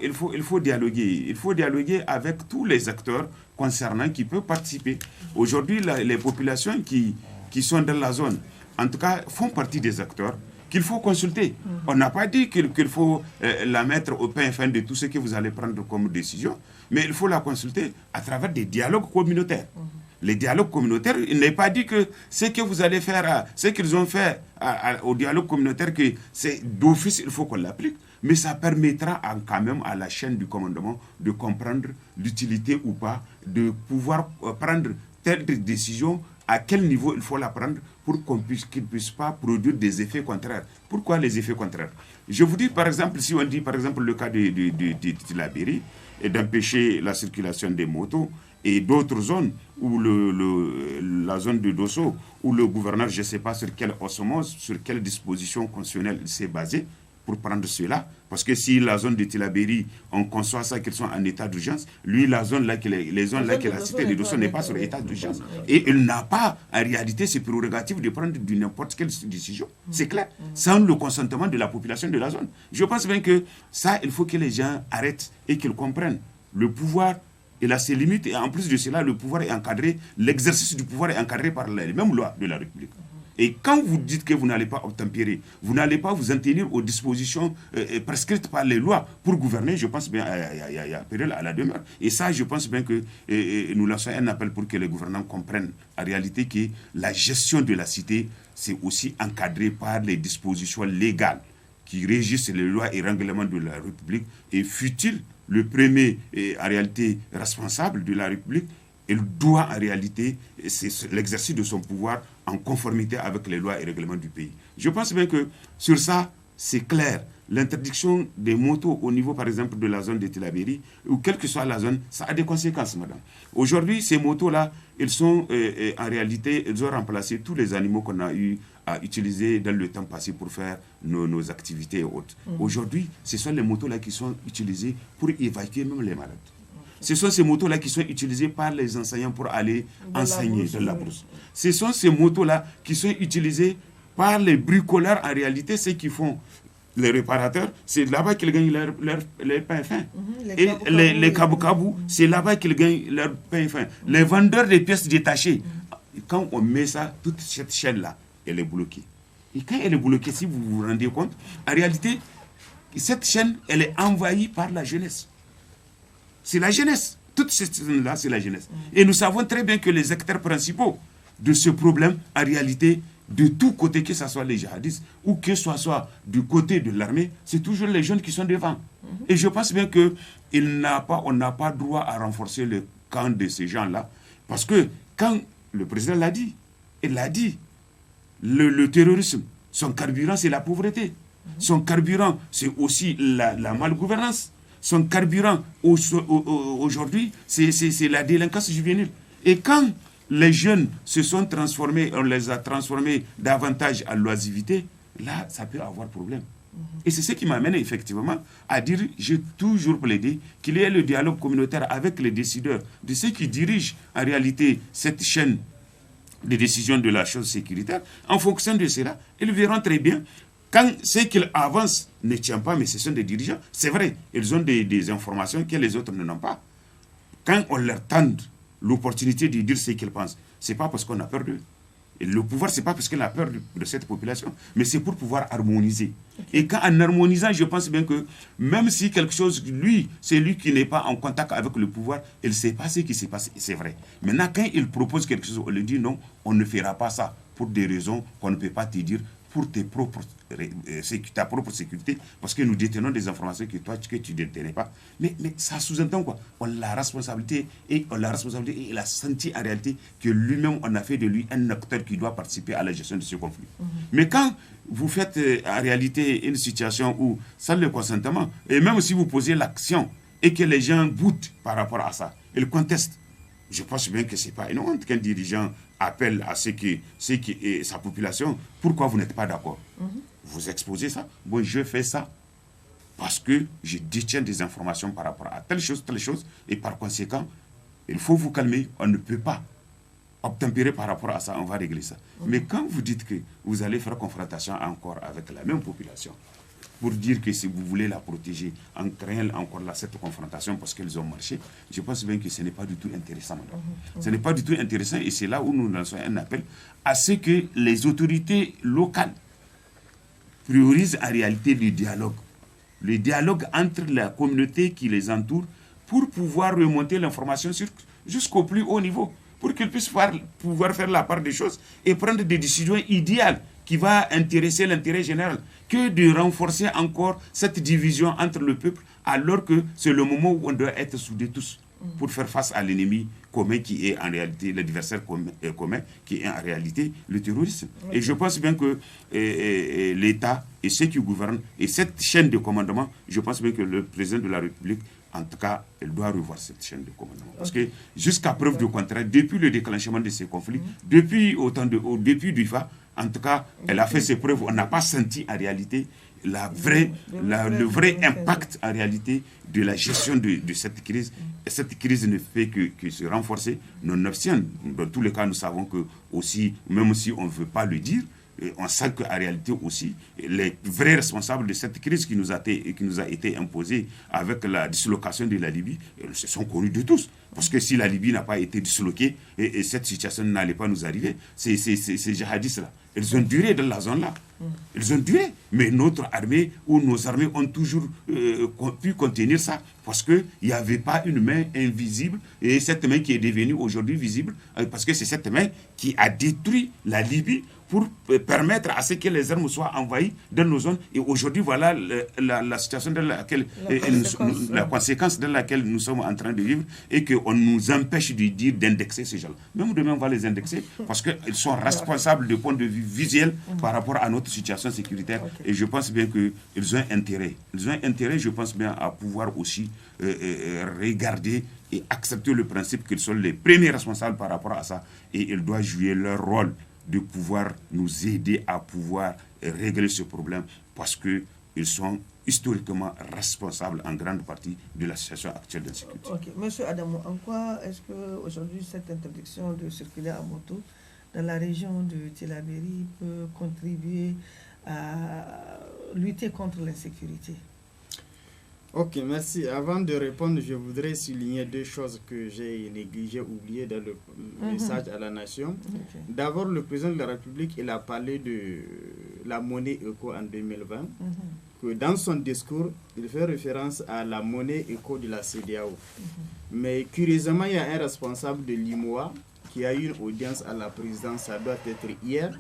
dialoguer. Il faut dialoguer avec tous les acteurs concernants qui peuvent participer. Aujourd'hui, les populations qui sont dans la zone, en tout cas, font partie des acteurs. qu'il faut consulter. On n'a pas dit qu'il faut la mettre au pain fin de tout ce que vous allez prendre comme décision, mais il faut la consulter à travers des dialogues communautaires. Les dialogues communautaires, il n'est pas dit que ce que vous allez faire, ce qu'ils ont fait au dialogue communautaire, que c'est d'office, il faut qu'on l'applique, mais ça permettra quand même à la chaîne du commandement de comprendre l'utilité ou pas de pouvoir prendre telle décision, à quel niveau il faut la prendre pour qu'il ne puisse pas produire des effets contraires. Pourquoi les effets contraires? Je vous dis par exemple, si on dit par exemple le cas de Tillabéri, et d'empêcher la circulation des motos, et d'autres zones, où la zone de Dosso, où le gouverneur, je ne sais pas sur quelle osmose, sur quelle disposition constitutionnelle il s'est basé pour prendre cela. Parce que si la zone de Tillabéri, on conçoit ça qu'ils sont en état d'urgence, lui, les zones là qu'il a citées de Dosso n'est pas sur état d'urgence. Et il n'a pas, en réalité, ses prérogatives de prendre n'importe quelle décision. C'est clair. Sans le consentement de la population de la zone. Je pense bien que ça, il faut que les gens arrêtent et qu'ils comprennent. Le pouvoir, il a ses limites, et en plus de cela, le pouvoir est encadré, l'exercice du pouvoir est encadré par les mêmes lois de la République. Et quand vous dites que vous n'allez pas obtempérer, vous n'allez pas vous en tenir aux dispositions prescrites par les lois pour gouverner, je pense bien il y a péril à la demeure. Et ça, je pense bien que nous lançons un appel pour que les gouvernants comprennent en réalité que la gestion de la cité, c'est aussi encadré par les dispositions légales qui régissent les lois et règlements de la République. Et fut-il le premier, en réalité, responsable de la République, il doit en réalité, c'est l'exercice de son pouvoir en conformité avec les lois et règlements du pays. Je pense bien que sur ça, c'est clair. L'interdiction des motos au niveau, par exemple, de la zone de Tillabéri, ou quelle que soit la zone, ça a des conséquences, madame. Aujourd'hui, ces motos-là, ils sont, en réalité, ils ont remplacé tous les animaux qu'on a eu à utiliser dans le temps passé pour faire nos activités et autres. Aujourd'hui, ce sont les motos-là qui sont utilisées pour évacuer même les malades. Ce sont ces motos-là qui sont utilisées par les enseignants pour aller enseigner dans la brousse. Ce sont ces motos-là qui sont utilisées par les bricoleurs. En réalité, ceux qui font les réparateurs, c'est là-bas qu'ils gagnent leur pain fin. Et les kabou-kabou, c'est là-bas qu'ils gagnent leur pain fin. Les vendeurs de pièces détachées, quand on met ça, toute cette chaîne-là, elle est bloquée. Et quand elle est bloquée, si vous vous rendez compte, en réalité, cette chaîne, elle est envahie par la jeunesse. C'est la jeunesse. Toute cette chaîne-là, c'est la jeunesse. Et nous savons très bien que les acteurs principaux de ce problème, en réalité, de tous côtés, que ce soit les djihadistes ou que ce soit du côté de l'armée, c'est toujours les jeunes qui sont devant. Et je pense bien qu'on n'a pas droit à renforcer le camp de ces gens-là. Parce que quand le président l'a dit, il l'a dit, le terrorisme, son carburant, c'est la pauvreté. Son carburant, c'est aussi la malgouvernance. Son carburant, aujourd'hui, c'est la délinquance juvénile. Et quand les jeunes se sont transformés, on les a transformés davantage en l'oisivité, là, ça peut avoir problème. Et c'est ce qui m'amène effectivement à dire, j'ai toujours plaidé qu'il y ait le dialogue communautaire avec les décideurs, de ceux qui dirigent en réalité cette chaîne de décision de la chose sécuritaire. En fonction de cela, ils verront très bien quand ce qu'ils avancent ne tient pas, mais ce sont des dirigeants. C'est vrai, ils ont des informations que les autres n'ont pas. Quand on leur tend l'opportunité de dire ce qu'ils pensent, ce n'est pas parce qu'on a peur d'eux. Et le pouvoir, ce n'est pas parce qu'on a peur de cette population, mais c'est pour pouvoir harmoniser. Okay. Et en harmonisant, je pense bien que même si quelque chose, c'est lui qui n'est pas en contact avec le pouvoir, il ne sait pas ce qui s'est passé, c'est vrai. Maintenant, quand il propose quelque chose, on lui dit non, on ne fera pas ça pour des raisons qu'on ne peut pas te dire, pour ta propre sécurité, parce que nous détenons des informations que tu ne détenais pas. Mais ça sous-entend quoi? On a la responsabilité, et il a senti en réalité que lui-même, on a fait de lui un acteur qui doit participer à la gestion de ce conflit. Mais quand vous faites en réalité une situation où, sans le consentement, et même si vous posez l'action et que les gens boutent par rapport à ça, ils contestent, je pense bien que ce n'est pas une honte qu'un dirigeant appelle à ce qui est sa population. Pourquoi vous n'êtes pas d'accord? Vous exposez ça. Bon, je fais ça parce que je détiens des informations par rapport à telle chose, et par conséquent, il faut vous calmer. On ne peut pas obtempérer par rapport à ça, on va régler ça. Mais quand vous dites que vous allez faire confrontation encore avec la même population, pour dire que si vous voulez la protéger en créant encore cette confrontation parce qu'ils ont marché, je pense bien que ce n'est pas du tout intéressant, madame. Ce n'est pas du tout intéressant, et c'est là où nous lançons un appel à ce que les autorités locales priorisent en réalité le dialogue entre la communauté qui les entoure pour pouvoir remonter l'information jusqu'au plus haut niveau, pour qu'ils puissent pouvoir faire la part des choses et prendre des décisions idéales qui vont intéresser l'intérêt général, que de renforcer encore cette division entre le peuple, alors que c'est le moment où on doit être soudés tous pour faire face à l'ennemi commun qui est en réalité l'adversaire commun, qui est en réalité le terrorisme. Et je pense bien que l'État et ceux qui gouvernent et cette chaîne de commandement, je pense bien que le président de la République, en tout cas, elle doit revoir cette chaîne de commandement. Parce que jusqu'à preuve du contraire, depuis le déclenchement de ces conflits, depuis au début du FA, en tout cas, elle a fait ses preuves. On n'a pas senti en réalité le vrai impact en réalité de la gestion de cette crise. Et cette crise ne fait que se renforcer. Non-obstant, dans tous les cas, nous savons que aussi, même si on ne veut pas le dire, on sent qu'en réalité aussi, les vrais responsables de cette crise qui nous a été imposée avec la dislocation de la Libye, se sont connus de tous. Parce que si la Libye n'a pas été disloquée, et cette situation n'allait pas nous arriver, ces djihadistes-là, ils ont duré dans la zone-là. Ils ont duré. Mais notre armée ou nos armées ont toujours pu contenir ça parce qu'il n'y avait pas une main invisible et cette main qui est devenue aujourd'hui visible parce que c'est cette main qui a détruit la Libye pour permettre à ce que les armes soient envahies dans nos zones. Et aujourd'hui, voilà la situation dans laquelle, la conséquence dans laquelle nous sommes en train de vivre et qu'on nous empêche de dire d'indexer ces gens-là. Même demain, on va les indexer parce qu'ils sont responsables du point de vue visuel par rapport à notre situation sécuritaire. Et je pense bien qu'ils ont intérêt. Ils ont intérêt, je pense bien, à pouvoir aussi regarder et accepter le principe qu'ils sont les premiers responsables par rapport à ça. Et ils doivent jouer leur rôle de pouvoir nous aider à pouvoir régler ce problème parce qu'ils sont historiquement responsables en grande partie de la situation actuelle d'insécurité. Ok. Monsieur Adamou, en quoi est-ce qu'aujourd'hui cette interdiction de circuler à moto dans la région de Tillabéri peut contribuer à lutter contre l'insécurité? Ok, merci. Avant de répondre, je voudrais souligner deux choses que j'ai négligées, oubliées dans le message à la nation. Okay. D'abord, le président de la République, il a parlé de la monnaie éco en 2020. Que dans son discours, il fait référence à la monnaie éco de la CEDEAO. Mais curieusement, il y a un responsable de l'IMOA qui a eu une audience à la présidence, ça doit être hier.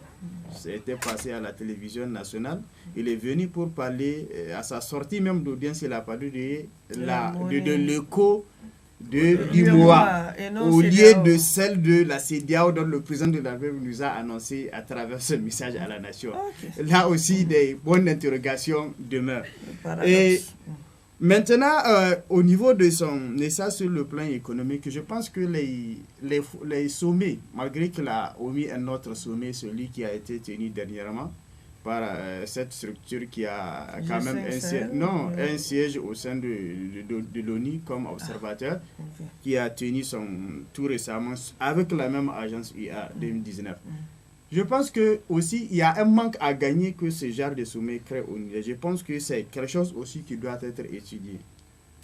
Ça a été passé à la télévision nationale. Il est venu pour parler, à sa sortie même d'audience, il a parlé de l'écho de l'IMOA au lieu de celle de la CEDEAO dont le président de la République nous a annoncé à travers ce message à la nation. Okay. Là aussi, des bonnes interrogations demeurent. Et maintenant, au niveau de son message sur le plan économique, je pense que les sommets, malgré qu'il a omis un autre sommet, celui qui a été tenu dernièrement, par cette structure qui a quand même un siège au sein de l'ONU comme observateur, qui a tenu tout récemment avec la même agence UA 2019. Je pense que aussi il y a un manque à gagner que ce genre de sommet crée au Niger. Je pense que c'est quelque chose aussi qui doit être étudié.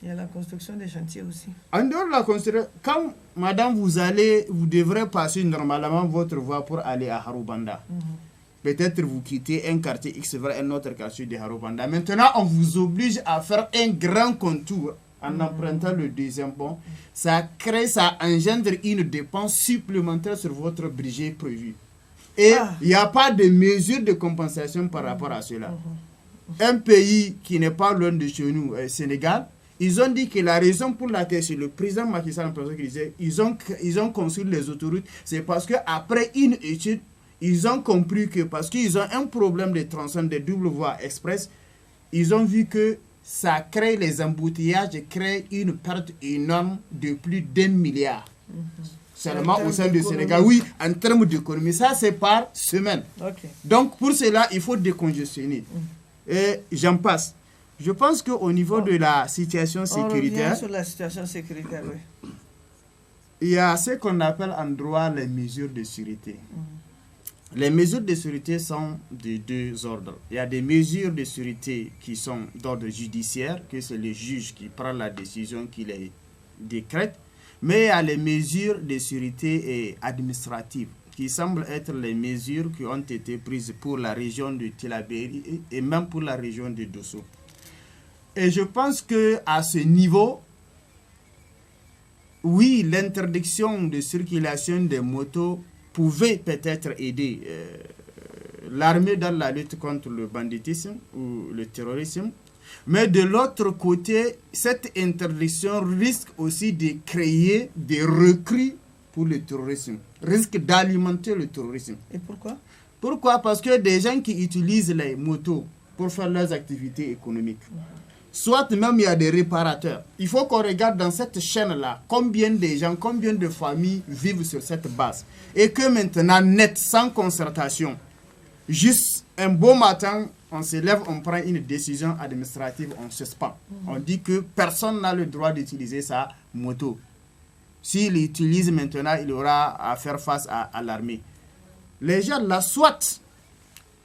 Il y a la construction des chantiers aussi. En dehors de la construction, quand madame vous devrez passer normalement votre voie pour aller à Harubanda. Peut-être vous quittez un quartier X vers un autre quartier de Harubanda. Maintenant, on vous oblige à faire un grand contour en empruntant le deuxième pont. Ça engendre une dépense supplémentaire sur votre budget prévu. Et il n'y a pas de mesure de compensation par rapport à cela. Un pays qui n'est pas loin de chez nous, Sénégal, ils ont dit que la raison pour laquelle c'est le président Macky Sall qui disait ils ont construit les autoroutes, c'est parce qu'après une étude, ils ont compris que parce qu'ils ont un problème de tronçons de double voie express, ils ont vu que ça crée les embouteillages et crée une perte énorme de plus d'1 milliard. Seulement au sein du Sénégal. Oui, en termes d'économie. Ça, c'est par semaine. Donc, pour cela, il faut décongestionner. Et j'en passe. Je pense qu'au niveau de la situation sécuritaire... On revient sur la situation sécuritaire, oui. Il y a ce qu'on appelle en droit les mesures de sûreté. Les mesures de sûreté sont de deux ordres. Il y a des mesures de sûreté qui sont d'ordre judiciaire, que c'est le juge qui prend la décision, qui les décrète. Mais il y a les mesures de sûreté administratives, qui semblent être les mesures qui ont été prises pour la région de Tillabéri et même pour la région de Dosso. Et je pense qu'à ce niveau, oui, l'interdiction de circulation des motos pouvait peut-être aider l'armée dans la lutte contre le banditisme ou le terrorisme. Mais de l'autre côté, cette interdiction risque aussi de créer des recrues pour le terrorisme, risque d'alimenter le terrorisme. Et pourquoi? Pourquoi? Parce que des gens qui utilisent les motos pour faire leurs activités économiques, soit même il y a des réparateurs. Il faut qu'on regarde dans cette chaîne-là combien de gens, combien de familles vivent sur cette base. Et que maintenant, net, sans concertation, juste un beau matin, on se lève, on prend une décision administrative, on suspend. On dit que personne n'a le droit d'utiliser sa moto. S'il l'utilise maintenant, il aura à faire face à l'armée. Les gens là, soit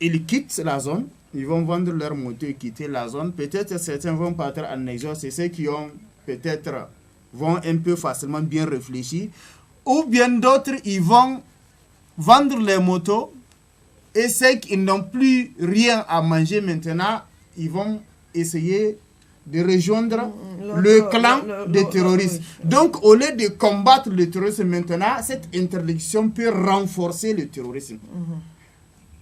ils quittent la zone, ils vont vendre leur moto et quitter la zone. Peut-être certains vont partir en exode, c'est ceux qui ont peut-être vont un peu facilement bien réfléchir. Ou bien d'autres, ils vont vendre les motos. Et ceux qui n'ont plus rien à manger maintenant, ils vont essayer de rejoindre le clan des terroristes. Donc, au lieu de combattre le terrorisme maintenant, cette interdiction peut renforcer le terrorisme.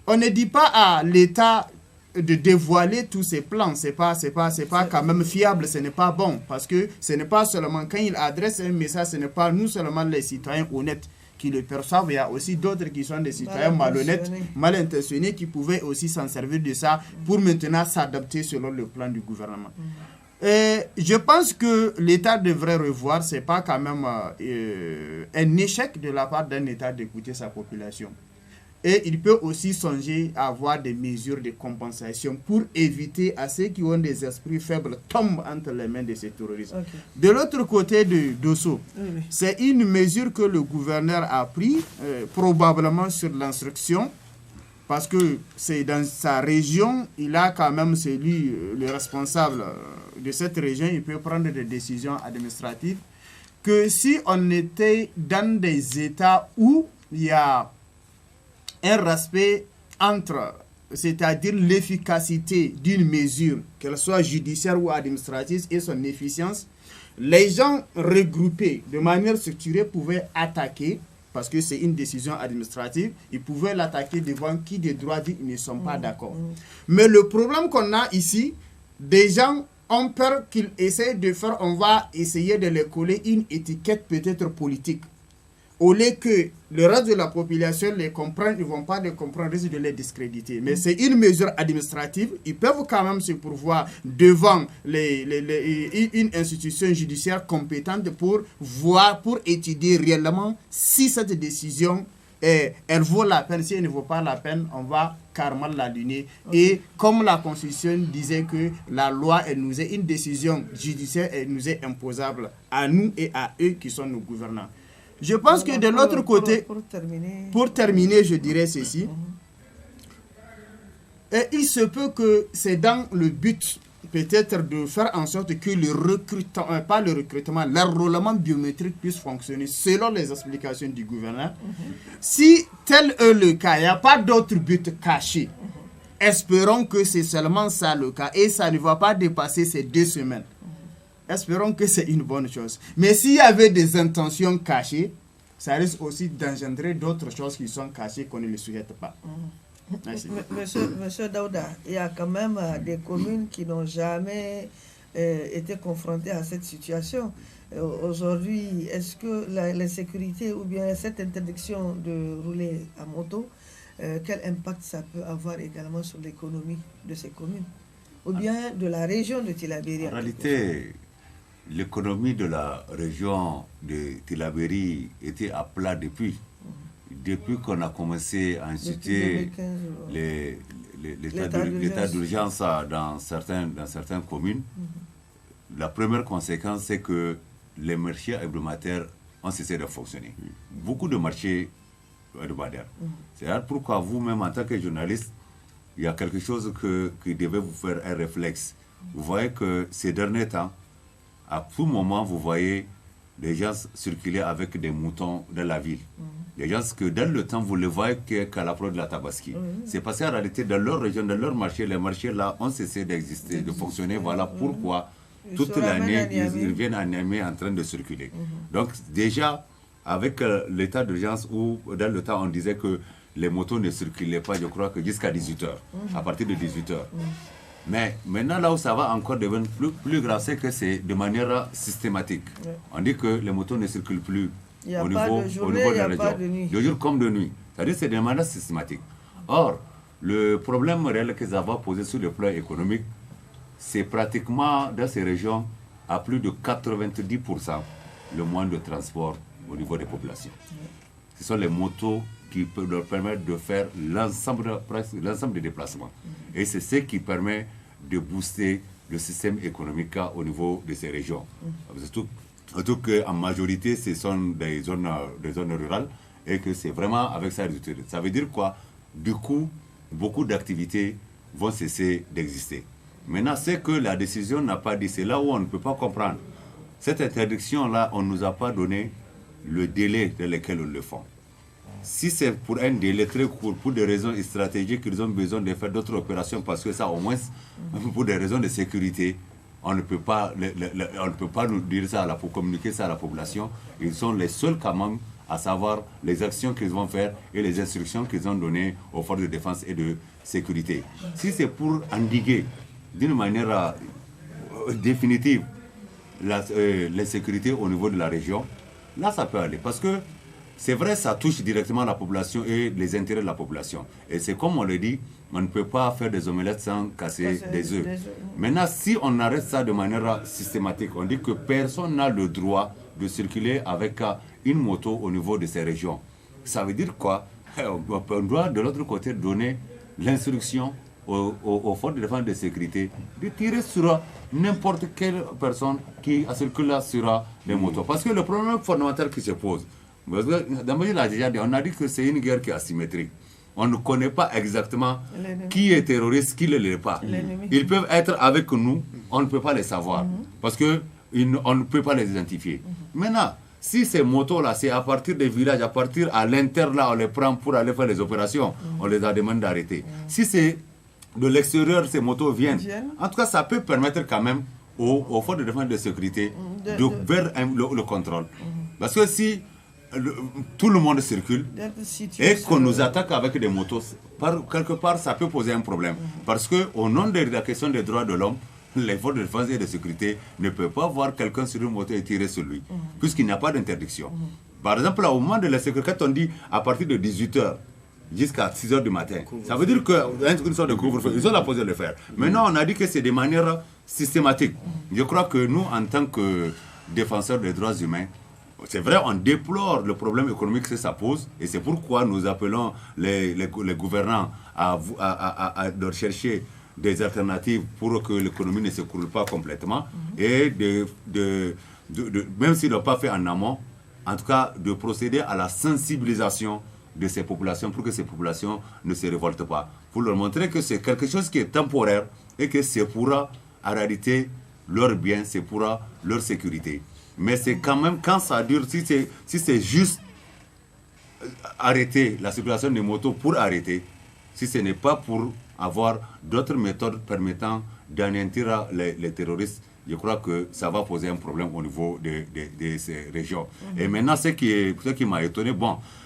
On ne dit pas à l'État de dévoiler tous ses plans. C'est pas quand même fiable, ce n'est pas bon. Parce que ce n'est pas seulement quand il adresse un message, ce n'est pas nous seulement les citoyens honnêtes qui le perçoivent, il y a aussi d'autres qui sont des citoyens malhonnêtes, mal intentionnés, qui pouvaient aussi s'en servir de ça pour maintenant s'adapter selon le plan du gouvernement. Et je pense que l'État devrait revoir, c'est pas quand même un échec de la part d'un État d'écouter sa population. Et il peut aussi songer à avoir des mesures de compensation pour éviter à ceux qui ont des esprits faibles tombent entre les mains de ces terroristes. Okay. De l'autre côté de Dosso, c'est une mesure que le gouverneur a prise, probablement sur l'instruction, parce que c'est dans sa région, il a quand même celui, le responsable de cette région, il peut prendre des décisions administratives, que si on était dans des États où il y a un respect entre, c'est-à-dire l'efficacité d'une mesure, qu'elle soit judiciaire ou administrative, et son efficience, les gens regroupés de manière structurée pouvaient attaquer, parce que c'est une décision administrative, ils pouvaient l'attaquer devant qui des droits dits ils ne sont pas d'accord. Mais le problème qu'on a ici, des gens ont peur qu'ils essaient de faire, on va essayer de les coller une étiquette peut-être politique. Au lieu que le reste de la population les comprenne, ils ne vont pas les comprendre, risque de les discréditer. Mais c'est une mesure administrative. Ils peuvent quand même se pourvoir devant une institution judiciaire compétente pour voir, pour étudier réellement si cette décision elle vaut la peine. Si elle ne vaut pas la peine, on va carrément l'annuler. Okay. Et comme la Constitution disait que la loi, elle nous est une décision judiciaire, elle nous est imposable à nous et à eux qui sont nos gouvernants. Je pense que de l'autre côté, pour terminer, je dirais ceci. Et il se peut que c'est dans le but peut-être de faire en sorte que le recrutement, pas le recrutement, l'enrôlement biométrique puisse fonctionner selon les explications du gouverneur. Si tel est le cas, il n'y a pas d'autre but caché. Espérons que c'est seulement ça le cas et ça ne va pas dépasser ces 2 semaines. Espérons que c'est une bonne chose. Mais s'il y avait des intentions cachées, ça risque aussi d'engendrer d'autres choses qui sont cachées qu'on ne le souhaite pas. Merci. Monsieur Daouda, il y a quand même des communes qui n'ont jamais été confrontées à cette situation. Aujourd'hui, est-ce que l'insécurité ou bien cette interdiction de rouler à moto, quel impact ça peut avoir également sur l'économie de ces communes ou bien de la région de Tillabéri? En réalité, l'économie de la région de Tillabéri était à plat depuis qu'on a commencé à instituer l'état d'urgence dans certaines communes. La première conséquence, c'est que les marchés hebdomadaires ont cessé de fonctionner. Beaucoup de marchés hebdomadaires. C'est pourquoi vous-même, en tant que journaliste, il y a quelque chose qui devait vous faire un réflexe. Vous voyez que ces derniers temps, à tout moment, vous voyez des gens circuler avec des moutons dans la ville. Des gens que dans le temps, vous le voyez qu'à l'approche de la Tabaski. C'est parce qu'en réalité, dans leur région, dans leur marché, les marchés là ont cessé d'exister, de fonctionner. Voilà pourquoi toute l'année, ils viennent à Niamey en train de circuler. Donc déjà, avec l'état d'urgence où dans le temps, on disait que les motos ne circulaient pas, je crois que jusqu'à 18h, à partir de 18h. Mais maintenant, là où ça va encore devenir plus grave, c'est que c'est de manière systématique. On dit que les motos ne circulent plus au niveau de la région, de jour comme de nuit. C'est-à-dire que c'est de manière systématique. Or, le problème réel que ça va poser sur le plan économique, c'est pratiquement dans ces régions à plus de 90% le moyen de transport au niveau des populations. Ce sont les motos qui peuvent leur permettre de faire l'ensemble des déplacements. Et c'est ce qui permet de booster le système économique au niveau de ces régions. Surtout qu'en majorité, ce sont des zones rurales et que c'est vraiment avec ça. Ça veut dire quoi? Du coup, beaucoup d'activités vont cesser d'exister. Maintenant, c'est que la décision n'a pas dit, c'est là où on ne peut pas comprendre. Cette interdiction-là, on ne nous a pas donné le délai dans lequel on le fait. Si c'est pour un délai très court, pour des raisons stratégiques, ils ont besoin de faire d'autres opérations parce que ça, au moins, pour des raisons de sécurité, on ne peut pas nous dire ça, pour communiquer ça à la population. Ils sont les seuls quand même à savoir les actions qu'ils vont faire et les instructions qu'ils ont données aux forces de défense et de sécurité. Si c'est pour endiguer d'une manière définitive l'insécurité au niveau de la région, là ça peut aller. Parce que c'est vrai, ça touche directement la population et les intérêts de la population. Et c'est comme on le dit, on ne peut pas faire des omelettes sans casser des œufs. Maintenant, si on arrête ça de manière systématique, on dit que personne n'a le droit de circuler avec une moto au niveau de ces régions. Ça veut dire quoi? On doit de l'autre côté donner l'instruction aux forces de défense et de sécurité de tirer sur n'importe quelle personne qui circule sur les motos. Parce que le problème fondamental qui se pose, on a dit que c'est une guerre qui est asymétrique. On ne connaît pas exactement qui est terroriste, qui ne l'est pas. Ils peuvent être avec nous, on ne peut pas les savoir. Parce qu'on ne peut pas les identifier. Maintenant, si ces motos-là, c'est à partir des villages, à partir à l'inter, là, on les prend pour aller faire les opérations, on les a demandé d'arrêter. Si c'est de l'extérieur, ces motos viennent. En tout cas, ça peut permettre quand même aux forces de défense et de sécurité de faire le contrôle. Parce que si tout le monde circule et qu'on nous attaque avec des motos, quelque part, ça peut poser un problème. Parce qu'au nom de la question des droits de l'homme, les forces de défense et de sécurité ne peuvent pas voir quelqu'un sur une moto et tirer sur lui, puisqu'il n'y a pas d'interdiction. Par exemple, au moment de la sécurité, quand on dit à partir de 18h jusqu'à 6h du matin, ça veut dire qu'une sorte de couvre-feu, ils ont la possibilité de le faire. Maintenant, on a dit que c'est de manière systématique. Je crois que nous, en tant que défenseurs des droits humains, c'est vrai, on déplore le problème économique que ça pose, et c'est pourquoi nous appelons les gouvernants à rechercher des alternatives pour que l'économie ne s'écroule pas complètement, et même s'ils ne l'ont pas fait en amont, en tout cas de procéder à la sensibilisation de ces populations pour que ces populations ne se révoltent pas, pour leur montrer que c'est quelque chose qui est temporaire et que c'est pour en réalité leur bien, c'est pour leur sécurité. Mais c'est quand même, quand ça dure, si c'est juste arrêter la circulation des motos pour arrêter, si ce n'est pas pour avoir d'autres méthodes permettant d'anéantir les terroristes, je crois que ça va poser un problème au niveau de ces régions. Et maintenant, ce qui m'a étonné,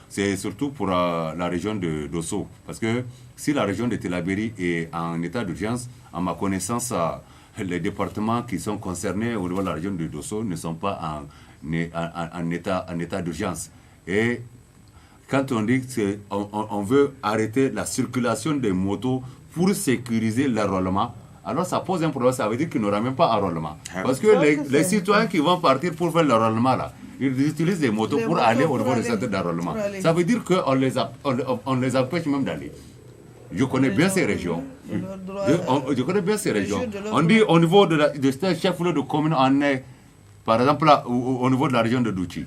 c'est surtout pour la région de Dosso. Parce que si la région de Tillabéri est en état d'urgence, à ma connaissance, les départements qui sont concernés au niveau de la région de Dosso ne sont pas en état d'urgence. Et quand on dit qu'on veut arrêter la circulation des motos pour sécuriser l'enrôlement, alors ça pose un problème, ça veut dire qu'il n'y aura même pas d'enrôlement. Parce que les citoyens qui vont partir pour faire l'enrôlement, là, ils utilisent des motos pour aller au niveau du centre d'enrôlement. Ça veut dire qu'on les empêche même d'aller. Je connais bien ces régions. Je connais bien ces régions. On dit au niveau de chef de commune, on est Par exemple, là, au niveau de la région de Douchi,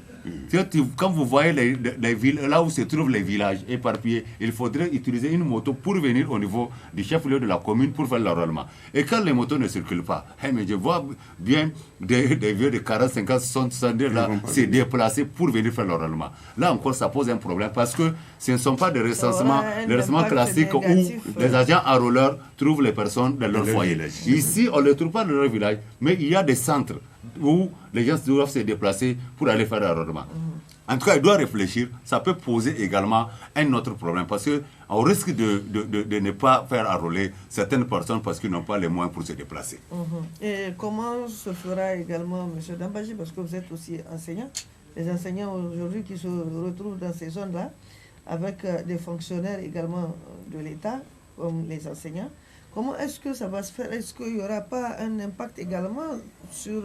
quand vous voyez les villes, là où se trouvent les villages éparpillés, il faudrait utiliser une moto pour venir au niveau du chef-lieu de la commune pour faire l'enrôlement. Et quand les motos ne circulent pas, mais je vois bien des vieux de 40, 50, 60 là se déplacer pour venir faire l'enrôlement. Là encore, ça pose un problème parce que ce ne sont pas des recensements classiques négatif, où les agents enrôleurs trouvent les personnes dans leur foyer. Ici, on ne les trouve pas dans leur village, mais il y a des centres où les gens doivent se déplacer pour aller faire l'enrôlement. En tout cas, il doit réfléchir. Ça peut poser également un autre problème parce qu'on risque de ne pas faire enrôler certaines personnes parce qu'ils n'ont pas les moyens pour se déplacer. Et comment se fera également, M. Dambaji, parce que vous êtes aussi enseignant, les enseignants aujourd'hui qui se retrouvent dans ces zones-là, avec des fonctionnaires également de l'État, comme les enseignants, comment est-ce que ça va se faire? Est-ce qu'il n'y aura pas un impact également sur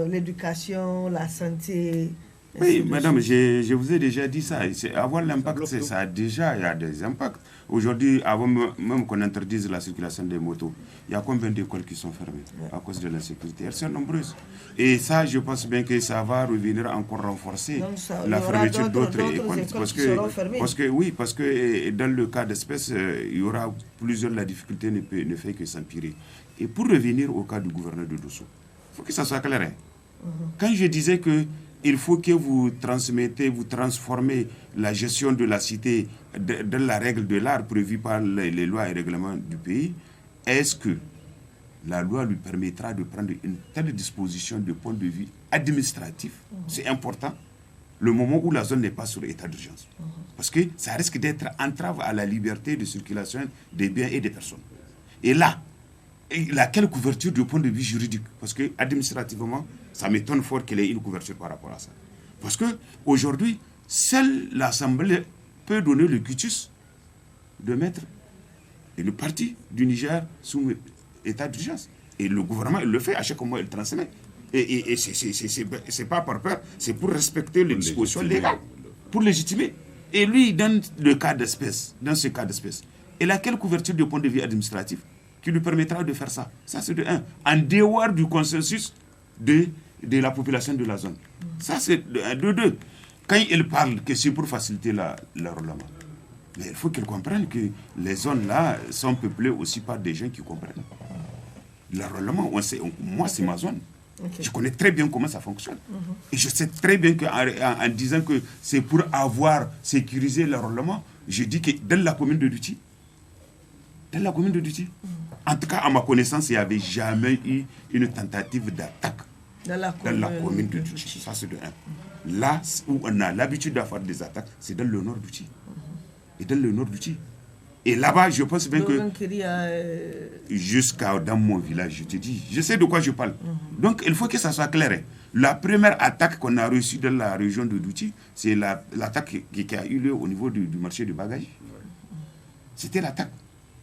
l'éducation, la santé? Oui, madame, je vous ai déjà dit ça. Avoir l'impact, il y a des impacts. Aujourd'hui, avant même qu'on interdise la circulation des motos, il y a combien d'écoles qui sont fermées à cause de l'insécurité? Elles sont nombreuses. Et ça, je pense bien que ça va revenir encore renforcer la fermeture d'autres écoles. Parce que dans le cas d'espèce, il y aura plusieurs, la difficulté ne fait que s'empirer. Et pour revenir au cas du gouverneur de Dosso, il faut que ça soit clair. Quand je disais que il faut que vous transformez la gestion de la cité dans la règle de l'art prévue par les lois et règlements du pays. Est-ce que la loi lui permettra de prendre une telle disposition de point de vue administratif? C'est important, le moment où la zone n'est pas sur état d'urgence. Parce que ça risque d'être entrave à la liberté de circulation des biens et des personnes. Et là, quelle couverture du point de vue juridique? Parce que administrativement, ça m'étonne fort qu'il y ait une couverture par rapport à ça. Parce qu'aujourd'hui, seule l'Assemblée peut donner le quitus de mettre une partie du Niger sous état d'urgence. Et le gouvernement, il le fait, à chaque moment, il transmet. Et c'est pas par peur, c'est pour respecter les dispositions légales, pour légitimer. Et lui, dans le cas d'espèce, dans ce cas d'espèce, il a quelle couverture du point de vue administratif qui lui permettra de faire ça? Ça, c'est de un. En dehors du consensus de la population de la zone. Ça, c'est de deux. Quand il parle que c'est pour faciliter l'enrôlement, mais il faut qu'il comprenne que les zones-là sont peuplées aussi par des gens qui comprennent. L'enrôlement, moi, c'est ma zone. Okay. Je connais très bien comment ça fonctionne. Et je sais très bien qu'en disant que c'est pour avoir sécurisé l'enrôlement, je dis que dans la commune de Douchi, en tout cas, à ma connaissance, il n'y avait jamais eu une tentative d'attaque dans la commune de Douchi. Ça, c'est de un. Là où on a l'habitude d'avoir des attaques, c'est dans le nord Douchi. Et dans le nord Douchi. Et là-bas, je pense bien que jusqu'à dans mon village, je te dis, je sais de quoi je parle. Donc, il faut que ça soit clair. La première attaque qu'on a reçue dans la région de Douchi, c'est l'attaque qui a eu lieu au niveau du marché de Bagaille. C'était l'attaque.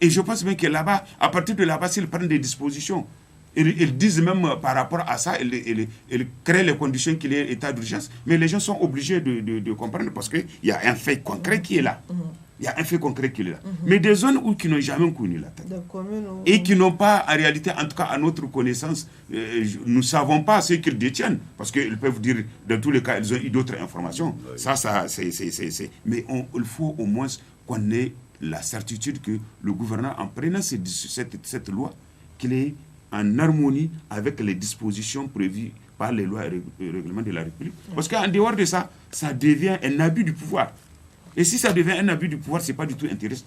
Et je pense bien que là-bas, à partir de là-bas, s'ils prennent des dispositions, ils disent même par rapport à ça, ils créent les conditions qu'il y ait état d'urgence, mais les gens sont obligés de comprendre parce qu'il y a un fait concret qui est là. Il y a un fait concret qui est là. Mais des zones qui n'ont jamais connu l'attaque et qui n'ont pas, en réalité, en tout cas à notre connaissance, nous ne savons pas ce qu'ils détiennent parce qu'ils peuvent dire, dans tous les cas, ils ont eu d'autres informations. Ça c'est. Mais il faut au moins qu'on ait la certitude que le gouvernement, en prenant cette loi, qu'il est en harmonie avec les dispositions prévues par les lois et règlements de la République. Parce qu'en dehors de ça, ça devient un abus du pouvoir. Et si ça devient un abus du pouvoir, ce n'est pas du tout intéressant.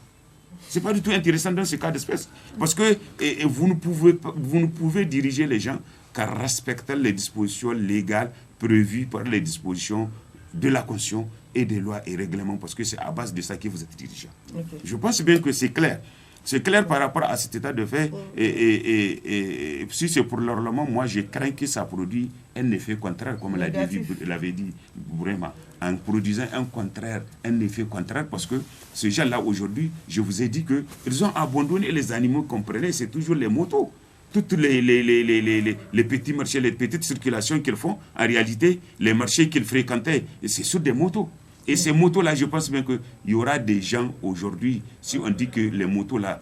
Ce n'est pas du tout intéressant dans ce cas d'espèce. Parce que vous ne pouvez diriger les gens qu'en respectant les dispositions légales prévues par les dispositions de la Constitution et des lois et règlements, parce que c'est à base de ça que vous êtes dirigeant. Okay. Je pense bien que c'est clair. C'est clair par rapport à cet état de fait. Et si c'est pour l'enrôlement, moi, je crains que ça produise un effet contraire, comme l'avait dit Bourema, en produisant un effet contraire, parce que ces gens-là, aujourd'hui, je vous ai dit qu'ils ont abandonné les animaux, comprenez, c'est toujours les motos. Toutes les petits marchés, les petites circulations qu'ils font, en réalité, les marchés qu'ils fréquentaient, c'est sur des motos. Et ces motos-là, je pense bien qu'il y aura des gens aujourd'hui, si on dit que les motos-là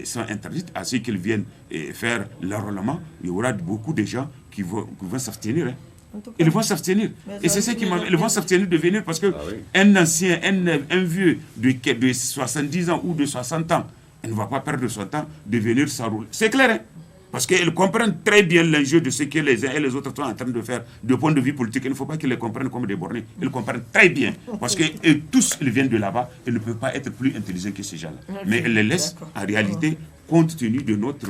sont interdites, à ceux qu'ils viennent faire l'enrôlement, il y aura beaucoup de gens qui vont s'abstenir. Ils vont s'abstenir. Et c'est ce qui m'a... Ils vont s'abstenir de venir parce que un ancien, un vieux de 70 ans ou de 60 ans, il ne va pas perdre son temps de venir s'enrôler. C'est clair, hein? Parce qu'ils comprennent très bien l'enjeu de ce que les uns et les autres sont en train de faire de point de vue politique. Il ne faut pas qu'ils les comprennent comme des bornés. Ils comprennent très bien. Parce que tous, ils viennent de là-bas. Ils ne peuvent pas être plus intelligents que ces gens-là. Mais ils les laissent, en réalité, compte tenu de notre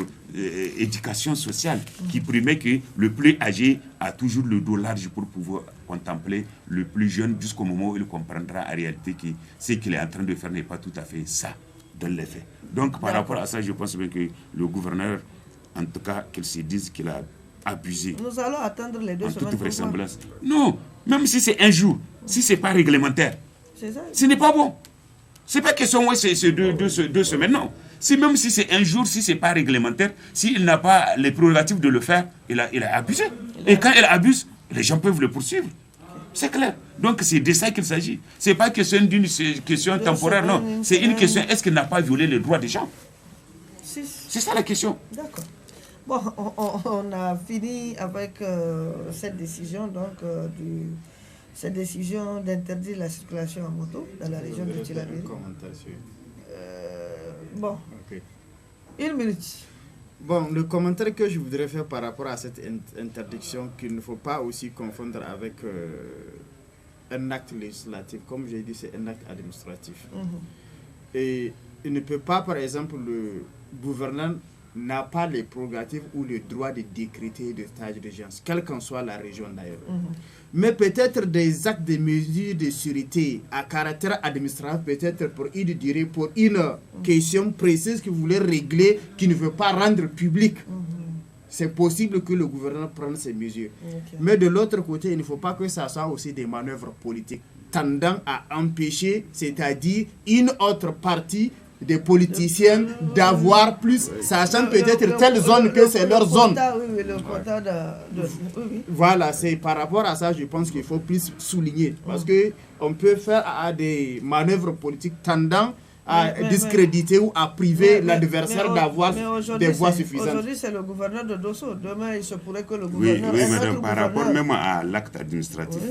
éducation sociale, qui permet que le plus âgé a toujours le dos large pour pouvoir contempler le plus jeune jusqu'au moment où il comprendra en réalité que ce qu'il est en train de faire n'est pas tout à fait ça, dans les faits. Donc, par rapport à ça, je pense bien que le gouverneur, en tout cas, qu'il se dise qu'il a abusé. Nous allons attendre les 2 semaines. En toute vraisemblance. Non, même si c'est un jour, si ce n'est pas réglementaire, ça. Ce n'est pas bon. Ce n'est pas question, c'est 2 semaines, non. Même si c'est un jour, si ce n'est pas réglementaire, s'il n'a pas les prérogatives de le faire, il a abusé. Et quand il abuse, les gens peuvent le poursuivre. C'est clair. Donc c'est de ça qu'il s'agit. Ce n'est pas question d'une question temporaire, non. C'est une question, est-ce qu'il n'a pas violé les droits des gens? C'est ça la question. D'accord. Bon, on a fini avec cette décision, donc, cette décision d'interdire la circulation en moto dans la région de Tillabéri. Bon, okay. 1 minute. Bon, le commentaire que je voudrais faire par rapport à cette interdiction, qu'il ne faut pas aussi confondre avec un acte législatif. Comme j'ai dit, c'est un acte administratif. Et il ne peut pas, par exemple, le gouverneur n'a pas les prérogatives ou le droit de décréter des états d'urgence, quelle qu'en soit la région d'ailleurs. Mais peut-être des actes de mesures de sûreté à caractère administratif, peut-être pour une question précise que vous voulez régler, qui ne veut pas rendre public. C'est possible que le gouvernement prenne ces mesures. Mais de l'autre côté, il ne faut pas que ça soit aussi des manœuvres politiques tendant à empêcher, c'est-à-dire une autre partie des politiciens d'avoir plus, sachant peut-être telle zone que c'est leur zone. Voilà, c'est par rapport à ça, je pense qu'il faut plus souligner. Parce qu'on peut faire des manœuvres politiques tendant à discréditer ou à priver l'adversaire d'avoir des voix suffisantes. Aujourd'hui, c'est le gouverneur de Dosso. Demain, il se pourrait que le gouverneur... Oui, madame, par rapport même à l'acte administratif,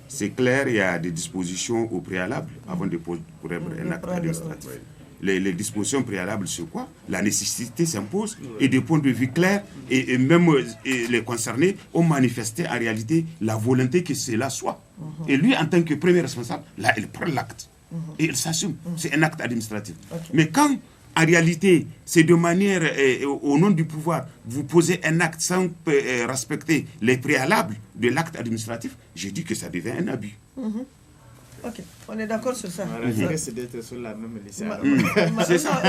c'est clair, il y a des dispositions au préalable avant de pourrir un acte administratif. Les dispositions préalables sur quoi? La nécessité s'impose et de point de vue clair, et même les concernés ont manifesté en réalité la volonté que cela soit. Et lui, en tant que premier responsable, là, il prend l'acte et il s'assume. C'est un acte administratif. Mais quand, en réalité, c'est de manière, au nom du pouvoir, vous posez un acte sans respecter les préalables de l'acte administratif, je dis que ça devient un abus. Ok, on est d'accord sur ça. Voilà, je risque d'être sur la même liste. C'est ça.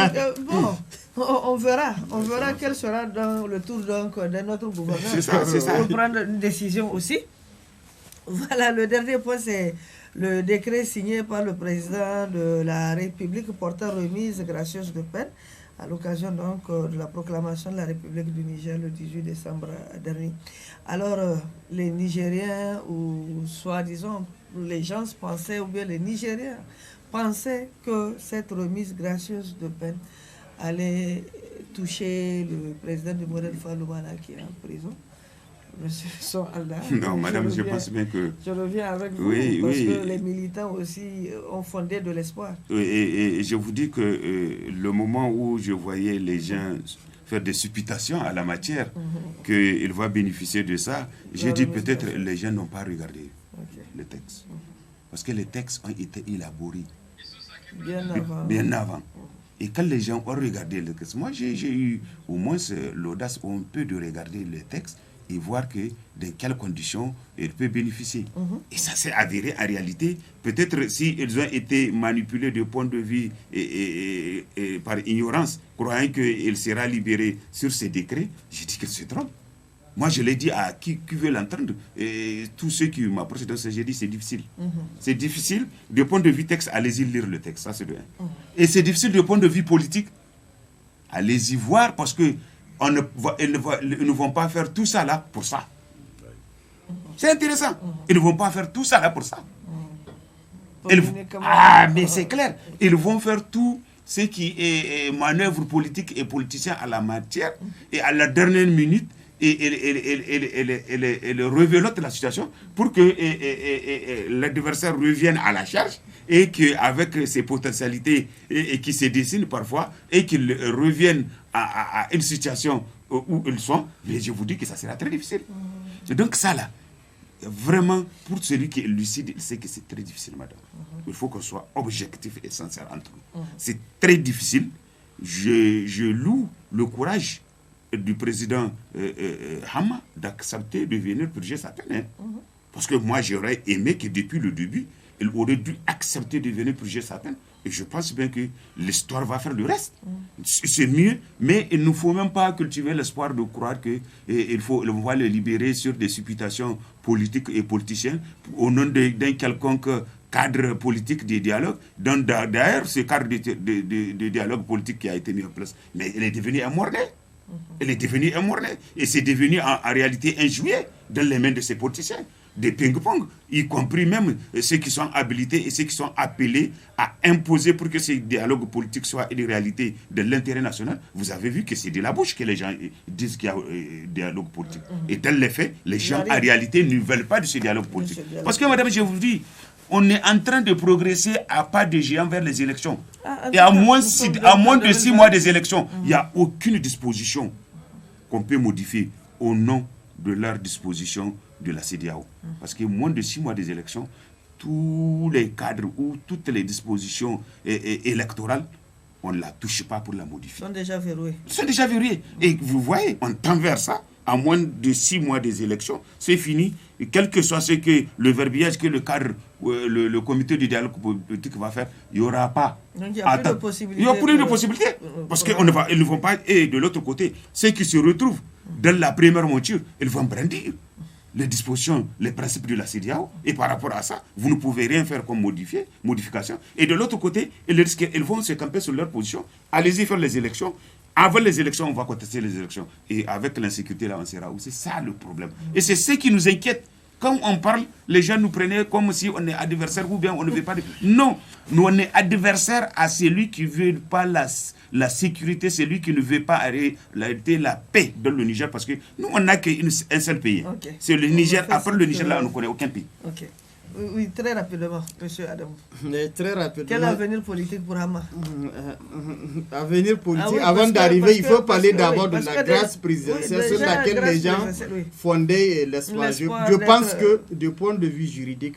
Bon, on verra quel sera dans le tour de notre gouverneur. C'est ça. Pour prendre une décision aussi. Voilà, le dernier point, c'est le décret signé par le président de la République portant remise gracieuse de peine à l'occasion donc de la proclamation de la République du Niger le 18 décembre dernier. Alors, les Nigériens, ou soi-disant les gens pensaient, ou bien les Nigériens pensaient que cette remise gracieuse de peine allait toucher le président du Modèle Faloumana qui est en prison. Monsieur Sohalda. Non, madame, je pense bien que... Je reviens avec vous, parce que les militants aussi ont fondé de l'espoir. Et je vous dis que le moment où je voyais les gens faire des supputations à la matière, qu'ils vont bénéficier de ça, j'ai dit peut-être les gens n'ont pas regardé les textes. Parce que les textes ont été élaborés bien avant. Et quand les gens ont regardé les textes, moi j'ai eu au moins l'audace un peu de regarder les textes et voir que dans quelles conditions ils peuvent bénéficier. Et ça s'est avéré en réalité, peut-être s'ils ont été manipulés de point de vue et par ignorance, croyant qu'il sera libéré sur ces décrets, j'ai dit qu'ils se trompent. Moi, je l'ai dit à qui veut l'entendre, et tous ceux qui m'approchent dans ce j'ai dit c'est difficile. C'est difficile, de point de vue texte, allez-y lire le texte, ça c'est bien. Et c'est difficile de point de vue politique, allez-y voir, parce que ils ne vont pas faire tout ça là pour ça. C'est intéressant. Ils ne vont pas faire tout ça là pour ça. Mais c'est clair. Ils vont faire tout ce qui est manœuvre politique et politicien à la matière et à la dernière minute et revelote la situation pour que l'adversaire revienne à la charge et qu'avec ses potentialités et qui se dessinent parfois et qu'il revienne à une situation où ils sont, mais je vous dis que ça sera très difficile. Donc ça là, vraiment, pour celui qui est lucide, il sait que c'est très difficile, madame. Il faut qu'on soit objectif et sincère entre nous. C'est très difficile. Je loue le courage du président Hama d'accepter de venir purger sa peine. Parce que moi, j'aurais aimé que depuis le début, il aurait dû accepter de venir purger sa peine. Et je pense bien que l'histoire va faire le reste. C'est mieux, mais il ne faut même pas cultiver l'espoir de croire qu'on va le libérer sur des supputations politiques et politiciennes au nom d'un quelconque cadre politique de dialogue. D'ailleurs, ce cadre de dialogue politique qui a été mis en place, mais il est devenu un mornay. Elle est devenue un mornay. Et c'est devenu en réalité un jouet dans les mains de ces politiciens. Des ping-pong, y compris même ceux qui sont habilités et ceux qui sont appelés à imposer pour que ce dialogue politique soit une réalité de l'intérêt national. Vous avez vu que c'est de la bouche que les gens disent qu'il y a dialogue politique. Et dans les faits, les gens en réalité ne veulent pas de ce dialogue politique. Parce que, madame, je vous dis, on est en train de progresser à pas de géant vers les élections. Et à moins de 6 mois des élections, il n'y a aucune disposition qu'on peut modifier au nom de leur disposition de la CEDEAO. Parce que moins de 6 mois des élections, tous les cadres ou toutes les dispositions électorales, on ne la touche pas pour la modifier. Sont déjà verrouillés. Sont déjà verrouillés. Et vous voyez, on tend vers ça. À moins de 6 mois des élections, c'est fini. Et quel que soit ce que le verbiage que le cadre, le comité de dialogue politique va faire, il n'y aura pas. Donc il n'y a plus de possibilités. Il n'y a plus de possibilités. Parce qu'ils ne vont pas. Et de l'autre côté, ceux qui se retrouvent dans la première monture, ils vont brandir les dispositions, les principes de la CEDEAO. Et par rapport à ça, vous ne pouvez rien faire comme modification. Et de l'autre côté, ils vont se camper sur leur position. Allez-y faire les élections. Avant les élections, on va contester les élections. Et avec l'insécurité, là, on sera où? C'est ça le problème. Et c'est ce qui nous inquiète. Quand on parle, les gens nous prenaient comme si on est adversaire ou bien on ne veut pas... Non, nous on est adversaire à celui qui ne veut pas la sécurité, celui qui ne veut pas la paix dans le Niger, parce que nous, on n'a qu'un seul pays. Okay. C'est le Niger. Après le Niger, là, on ne connaît aucun pays. Ok. Oui, très rapidement, M. Adam. Très rapidement. Quel avenir politique pour Hama? Avenir politique, avant d'arriver, il faut parler d'abord de la grâce présidentielle sur laquelle les gens fondaient l'espoir. Je pense que, du point de vue juridique,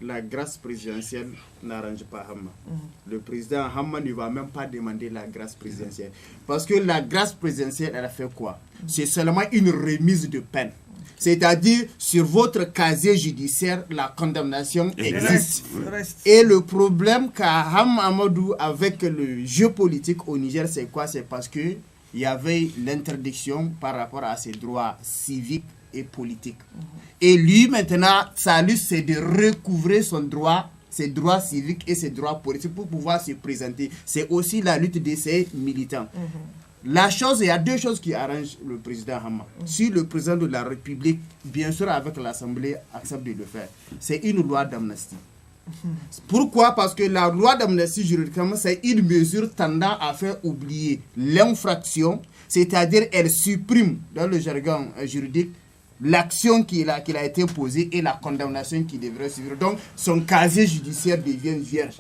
la grâce présidentielle n'arrange pas Hama. Le président Hama ne va même pas demander la grâce présidentielle. Parce que la grâce présidentielle, elle a fait quoi? C'est seulement une remise de peine. C'est-à-dire, sur votre casier judiciaire, la condamnation existe. Et le problème qu'a Hama Amadou avec le jeu politique au Niger, c'est quoi? C'est parce qu'il y avait l'interdiction par rapport à ses droits civiques et politiques. Et lui, maintenant, sa lutte, c'est de recouvrer ses droits civiques et ses droits politiques pour pouvoir se présenter. C'est aussi la lutte de ses militants. Il y a deux choses qui arrangent le président Hama. Si le président de la République, bien sûr avec l'Assemblée, accepte de le faire, c'est une loi d'amnistie. Pourquoi? Parce que la loi d'amnistie, juridiquement, c'est une mesure tendant à faire oublier l'infraction, c'est-à-dire elle supprime, dans le jargon juridique, l'action qu'il a été posée et la condamnation qu'il devrait suivre. Donc, son casier judiciaire devient vierge.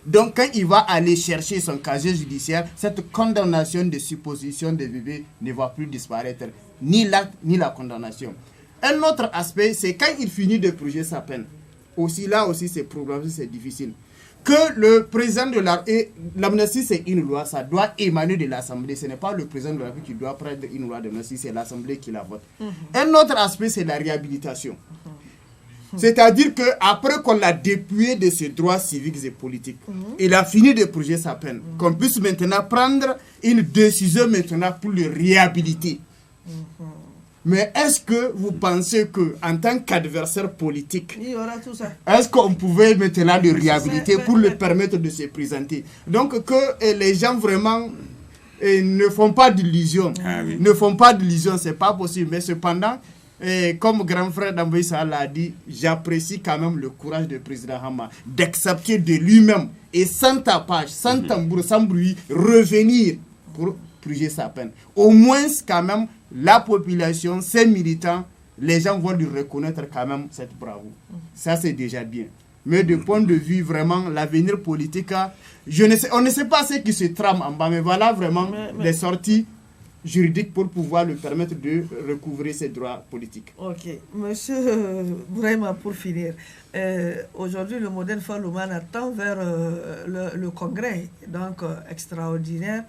Donc, quand il va aller chercher son casier judiciaire, cette condamnation de supposition de bébé ne va plus disparaître. Ni l'acte, ni la condamnation. Un autre aspect, c'est quand il finit de purger sa peine. Là aussi, c'est problématique, c'est difficile. Que le président de l'amnistie, c'est une loi, ça doit émaner de l'Assemblée. Ce n'est pas le président de la République qui doit prendre une loi d'amnistie, c'est l'Assemblée qui la vote. Un autre aspect, c'est la réhabilitation. C'est-à-dire qu'après qu'on l'a dépouillé de ses droits civiques et politiques, il a fini de purger sa peine, qu'on puisse maintenant prendre une décision maintenant pour le réhabiliter. Mais est-ce que vous pensez qu'en tant qu'adversaire politique, il y aura tout ça. Est-ce qu'on pouvait maintenant le réhabiliter pour le permettre de se présenter? Donc que les gens vraiment ne font pas d'illusions. Ne font pas d'illusions, c'est pas possible. Mais cependant, Et comme grand frère d'Amboy l'a dit, j'apprécie quand même le courage du président Hama d'accepter de lui-même et sans tapage, sans tambour, sans bruit, revenir pour purger sa peine. Au moins, quand même, la population, ses militants, les gens vont lui reconnaître quand même cette bravoure. Ça, c'est déjà bien. Mais de point de vue vraiment, l'avenir politique, on ne sait pas ce qui se trame en bas, mais voilà vraiment les sorties juridiques pour pouvoir lui permettre de recouvrer ses droits politiques. Ok. Monsieur, vraiment pour finir, aujourd'hui le modèle Falouman attend vers le congrès, donc extraordinaire,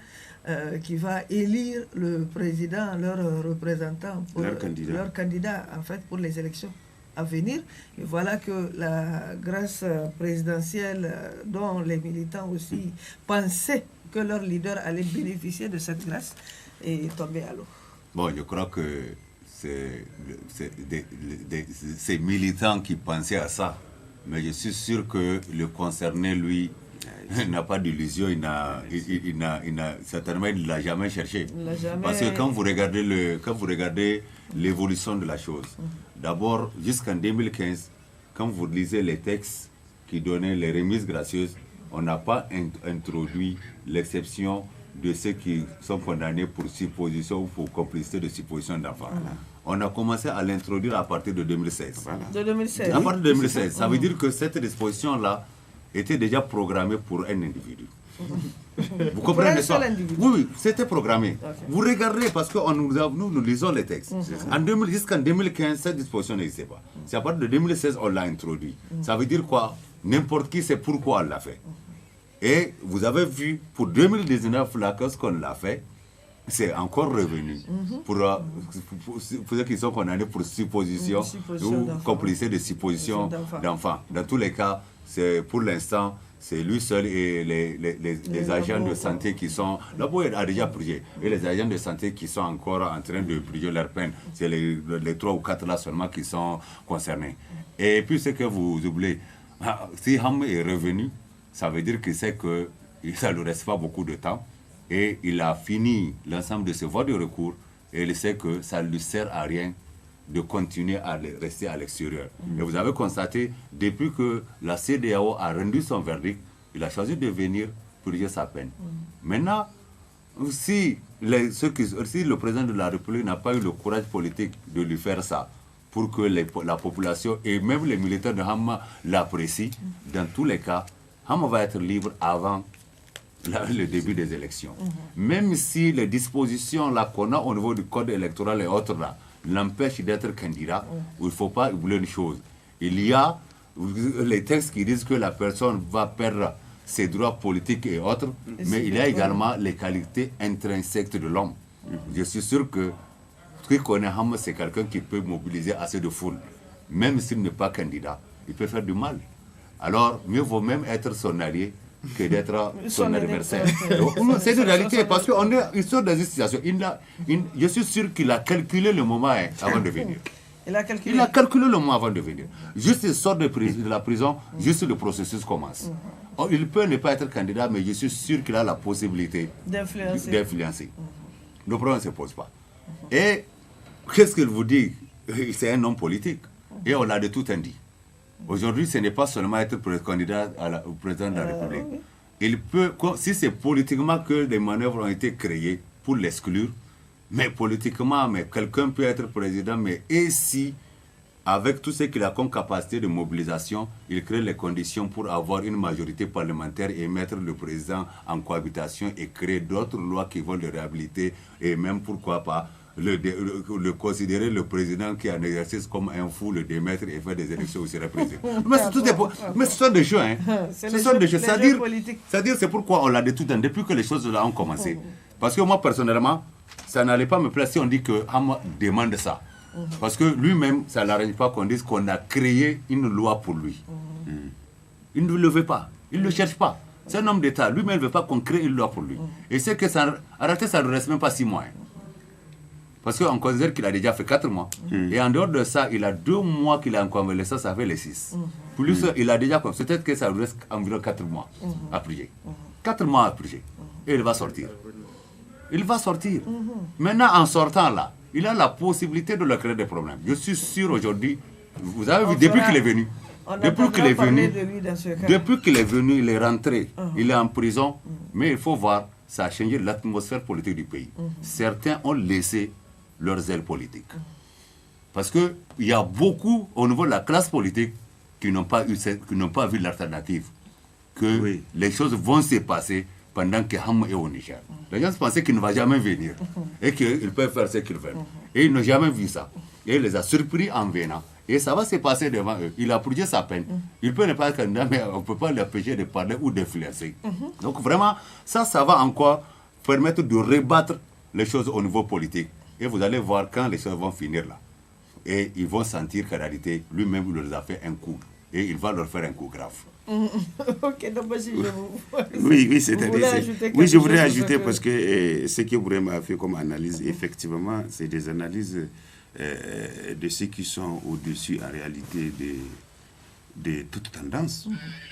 qui va élire le président, leur représentant, leur candidat en fait pour les élections à venir. Et voilà que la grâce présidentielle dont les militants aussi pensaient que leur leader allait bénéficier de cette grâce est tombée à l'eau. Bon, je crois que c'est ces militants qui pensaient à ça. Mais je suis sûr que le concerné, lui, n'a pas d'illusion, certainement il ne l'a jamais cherché. Parce que quand vous regardez l'évolution de la chose, d'abord jusqu'en 2015, quand vous lisez les textes qui donnaient les remises gracieuses, on n'a pas introduit l'exception de ceux qui sont condamnés pour supposition ou pour complicité de supposition d'enfants. On a commencé à l'introduire à partir de 2016. De 2016. À partir de 2016. Ça veut dire que cette disposition-là était déjà programmée pour un individu. Vous comprenez ça? Oui, c'était programmé. Okay. Vous regardez, parce que nous lisons les textes. Jusqu'en 2015, cette disposition n'existait pas. C'est à partir de 2016 on l'a introduit. Ça veut dire quoi? N'importe qui sait pourquoi on l'a fait. Et vous avez vu, pour 2019, la cause qu'on l'a fait, c'est encore revenu pour ceux qui sont condamnés pour supposition ou complicité de supposition d'enfants. Dans tous les cas, pour l'instant, c'est lui seul et les agents de santé qui sont... Là-bas, il a déjà purgé. Et les agents de santé qui sont encore en train de purger leur peine, c'est les 3 ou 4 là seulement qui sont concernés. Et puis, ce que vous oubliez, si Ham est revenu, ça veut dire que c'est que ça ne lui reste pas beaucoup de temps. Et il a fini l'ensemble de ses voies de recours. Et il sait que ça ne lui sert à rien de continuer à rester à l'extérieur. Et vous avez constaté, depuis que la CEDEAO a rendu son verdict, il a choisi de venir purger sa peine. Maintenant, si le président de la République n'a pas eu le courage politique de lui faire ça, pour que la population et même les militaires de Hama l'apprécient, dans tous les cas, Hama va être libre avant le début des élections. Même si les dispositions qu'on a au niveau du code électoral et autres là, l'empêche d'être candidat, il ne faut pas oublier une chose. Il y a les textes qui disent que la personne va perdre ses droits politiques et autres, mais il y a également les qualités intrinsèques de l'homme. Je suis sûr que ce qui connaît Ham, c'est quelqu'un qui peut mobiliser assez de foule. Même s'il n'est pas candidat, il peut faire du mal. Alors, mieux vaut même être son allié que d'être son adversaire. C'est une réalité, parce qu'il sort dans une situation. Je suis sûr qu'il a calculé le moment avant de venir. Il a calculé le moment avant de venir. Juste il sort de la prison, juste le processus commence. Il peut ne pas être candidat, mais je suis sûr qu'il a la possibilité d'influencer. Le problème ne se pose pas. Et qu'est-ce qu'il vous dit? C'est un homme politique. Et on a de tout dit. Aujourd'hui, ce n'est pas seulement être candidat au président de la République. Il peut, si c'est politiquement que des manœuvres ont été créées pour l'exclure, mais politiquement, quelqu'un peut être président, mais et si, avec tout ce qu'il a comme capacité de mobilisation, il crée les conditions pour avoir une majorité parlementaire et mettre le président en cohabitation et créer d'autres lois qui vont le réhabiliter et même, pourquoi pas, le considérer le président qui est en exercice comme un fou, le démettre et faire des élections où il serait président. Mais ce sont des jeux, hein. Ce sont des jeux. C'est-à-dire, c'est pourquoi on l'a dit tout le temps, depuis que les choses là ont commencé. Parce que moi, personnellement, ça n'allait pas me plaire si on dit que Ham demande ça. Parce que lui-même, ça ne l'arrange pas qu'on dise qu'on a créé une loi pour lui. Il ne le veut pas. Il ne le cherche pas. C'est un homme d'État. Lui-même ne veut pas qu'on crée une loi pour lui. Et c'est que ça, arrêtez, ça ne reste même pas 6 mois. Hein. Parce qu'on considère qu'il a déjà fait 4 mois. Et en dehors de ça, il a 2 mois qu'il a en convalescence, ça fait les 6. Plus, il a déjà... Peut-être que ça lui reste environ 4 mois à prier. 4 mois à prier. Et il va sortir. Il va sortir. Maintenant, en sortant là, il a la possibilité de leur créer des problèmes. Je suis sûr aujourd'hui, vous avez vu, depuis qu'il est venu, depuis qu'il est venu, il est rentré, il est en prison, mais il faut voir, ça a changé l'atmosphère politique du pays. Certains ont laissé leurs ailes politiques. Parce qu'il y a beaucoup, au niveau de la classe politique, qui n'ont pas vu l'alternative. Que les choses vont se passer pendant que Ham est au Niger. Les gens pensaient qu'il ne va jamais venir et qu'ils peuvent faire ce qu'ils veulent. Et ils n'ont jamais vu ça. Et il les a surpris en venant. Et ça va se passer devant eux. Il a purgé sa peine. Il peut ne pas être candidat, mais on ne peut pas l'empêcher de parler ou d'influencer. Donc vraiment, ça va encore permettre de rebattre les choses au niveau politique. Et vous allez voir quand les choses vont finir là. Et ils vont sentir qu'en réalité, lui-même, il leur a fait un coup. Et il va leur faire un coup grave. Ok, donc vas-y, je vous... Oui, je voudrais ajouter parce que ce que Bourema a fait comme analyse, effectivement, c'est des analyses de ceux qui sont au-dessus en réalité de toute tendance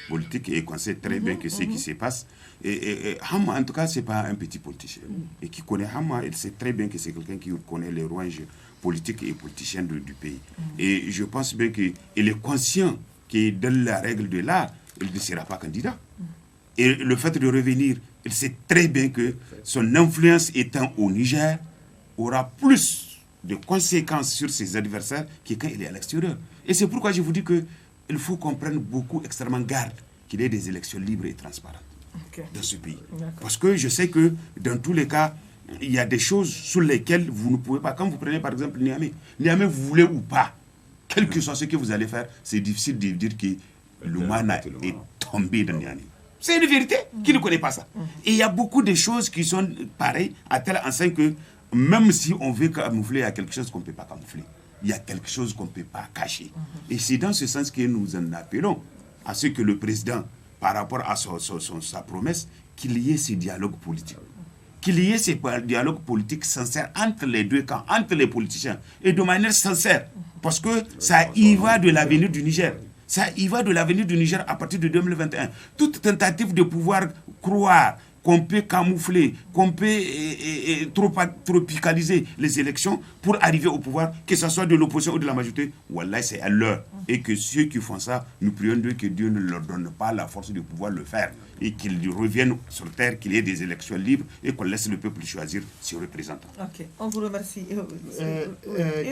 politique et qu'on sait très bien que ce qui se passe. Et Hama, en tout cas, ce n'est pas un petit politicien. Et qui connaît Hama, il sait très bien que c'est quelqu'un qui connaît les rouages politiques et politiciens du pays. Et je pense bien qu'il est conscient que dans la règle de l'art, il ne sera pas candidat. Et le fait de revenir, il sait très bien que son influence étant au Niger aura plus de conséquences sur ses adversaires que quand il est à l'extérieur. Et c'est pourquoi je vous dis qu'il faut qu'on prenne beaucoup extrêmement garde qu'il y ait des élections libres et transparentes dans ce pays. Parce que je sais que dans tous les cas, il y a des choses sur lesquelles vous ne pouvez pas. Quand vous prenez par exemple Niamey, vous voulez ou pas, quel que soit ce que vous allez faire, c'est difficile de dire que Lumana est tombé dans Niamey. C'est une vérité. Qui ne connaît pas ça? Et il y a beaucoup de choses qui sont pareilles à telle enseigne que même si on veut camoufler, il y a quelque chose qu'on ne peut pas camoufler. Il y a quelque chose qu'on ne peut pas cacher. Et c'est dans ce sens que nous en appelons à ce que le président, par rapport à sa promesse, qu'il y ait ce dialogue politique. Qu'il y ait ce dialogue politique sincère entre les deux camps, entre les politiciens, et de manière sincère. Parce que ça y va de l'avenir du Niger. Ça y va de l'avenir du Niger à partir de 2021. Toute tentative de pouvoir croire qu'on peut camoufler, qu'on peut tropicaliser les élections pour arriver au pouvoir, que ce soit de l'opposition ou de la majorité, wallah, c'est à l'heure. Et que ceux qui font ça, nous prions Dieu que Dieu ne leur donne pas la force de pouvoir le faire. Et qu'ils reviennent sur terre, qu'il y ait des élections libres et qu'on laisse le peuple choisir ses représentants. Ok, on vous remercie.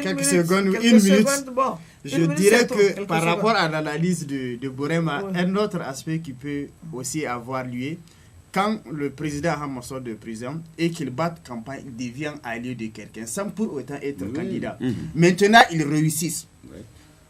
Quelques secondes ou une minute. Bon, je dirais que par rapport à l'analyse de Bourema, un autre aspect qui peut aussi avoir lieu, quand le président Hama sort de prison et qu'il bat campagne, il devient allié de quelqu'un sans pour autant être candidat. Maintenant, ils réussissent.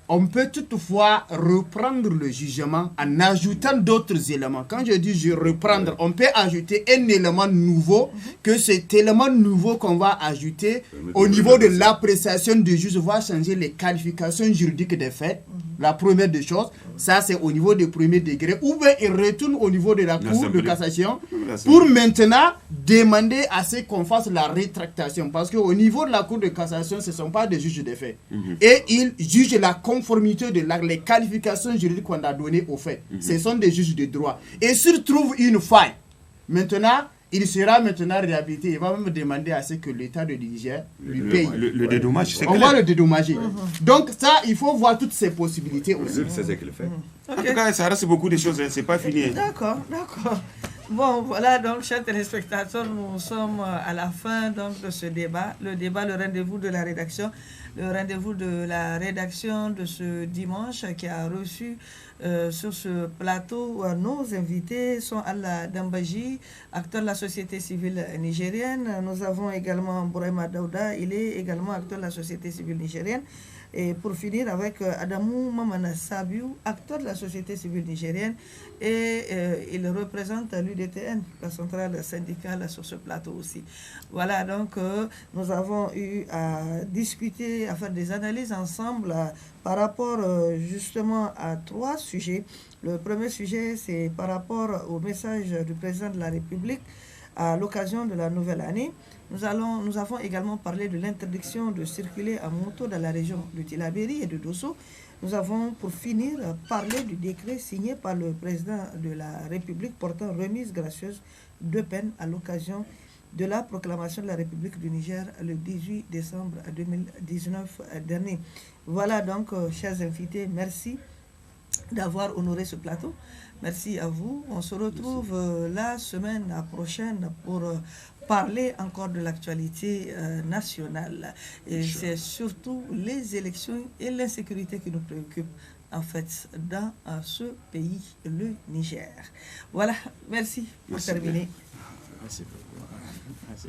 On peut toutefois reprendre le jugement en ajoutant d'autres éléments. Quand je dis reprendre, on peut ajouter un élément nouveau, que cet élément nouveau qu'on va ajouter au niveau de l'appréciation du juge va changer les qualifications juridiques des faits. La première des choses, ça c'est au niveau du premier degré, ou bien il retourne au niveau de la Cour de cassation pour maintenant demander à ce qu'on fasse la rétractation. Parce qu'au niveau de la Cour de cassation, ce ne sont pas des juges des faits. Et ils jugent la conformité de les qualifications juridiques qu'on a données aux faits. Ce sont des juges de droit. Et s'il trouve une faille, maintenant, il sera maintenant réhabilité. Il va même demander à ce que l'État de Niger lui paye. Le dédommage, c'est on va le dédommager. Donc ça, il faut voir toutes ces possibilités aussi. C'est ce qu'il fait. En tout cas, ça reste beaucoup de choses. C'est pas fini. D'accord. Bon, voilà, donc, chers téléspectateurs, nous sommes à la fin donc, de ce débat. Le rendez-vous de la rédaction. Le rendez-vous de la rédaction de ce dimanche qui a reçu sur ce plateau nos invités sont Allah Dambaji, acteur de la société civile nigérienne. Nous avons également Bourema Daouda, il est également acteur de la société civile nigérienne. Et pour finir avec Adamou Mamana Sabiou, acteur de la société civile nigérienne, et il représente l'UDTN, la centrale syndicale, sur ce plateau aussi. Voilà, donc nous avons eu à discuter, à faire des analyses ensemble par rapport justement à 3 sujets. Le premier sujet, c'est par rapport au message du président de la République à l'occasion de la nouvelle année. Nous avons également parlé de l'interdiction de circuler à moto dans la région de Tillabéri et de Dosso. Nous avons, pour finir, parlé du décret signé par le président de la République portant remise gracieuse de peine à l'occasion de la proclamation de la République du Niger le 18 décembre 2019 dernier. Voilà donc, chers invités, merci d'avoir honoré ce plateau. Merci à vous. On se retrouve la semaine prochaine pour parler encore de l'actualité nationale. Et c'est surtout les élections et l'insécurité qui nous préoccupent en fait dans ce pays, le Niger. Voilà, merci pour terminer. Merci beaucoup. Merci.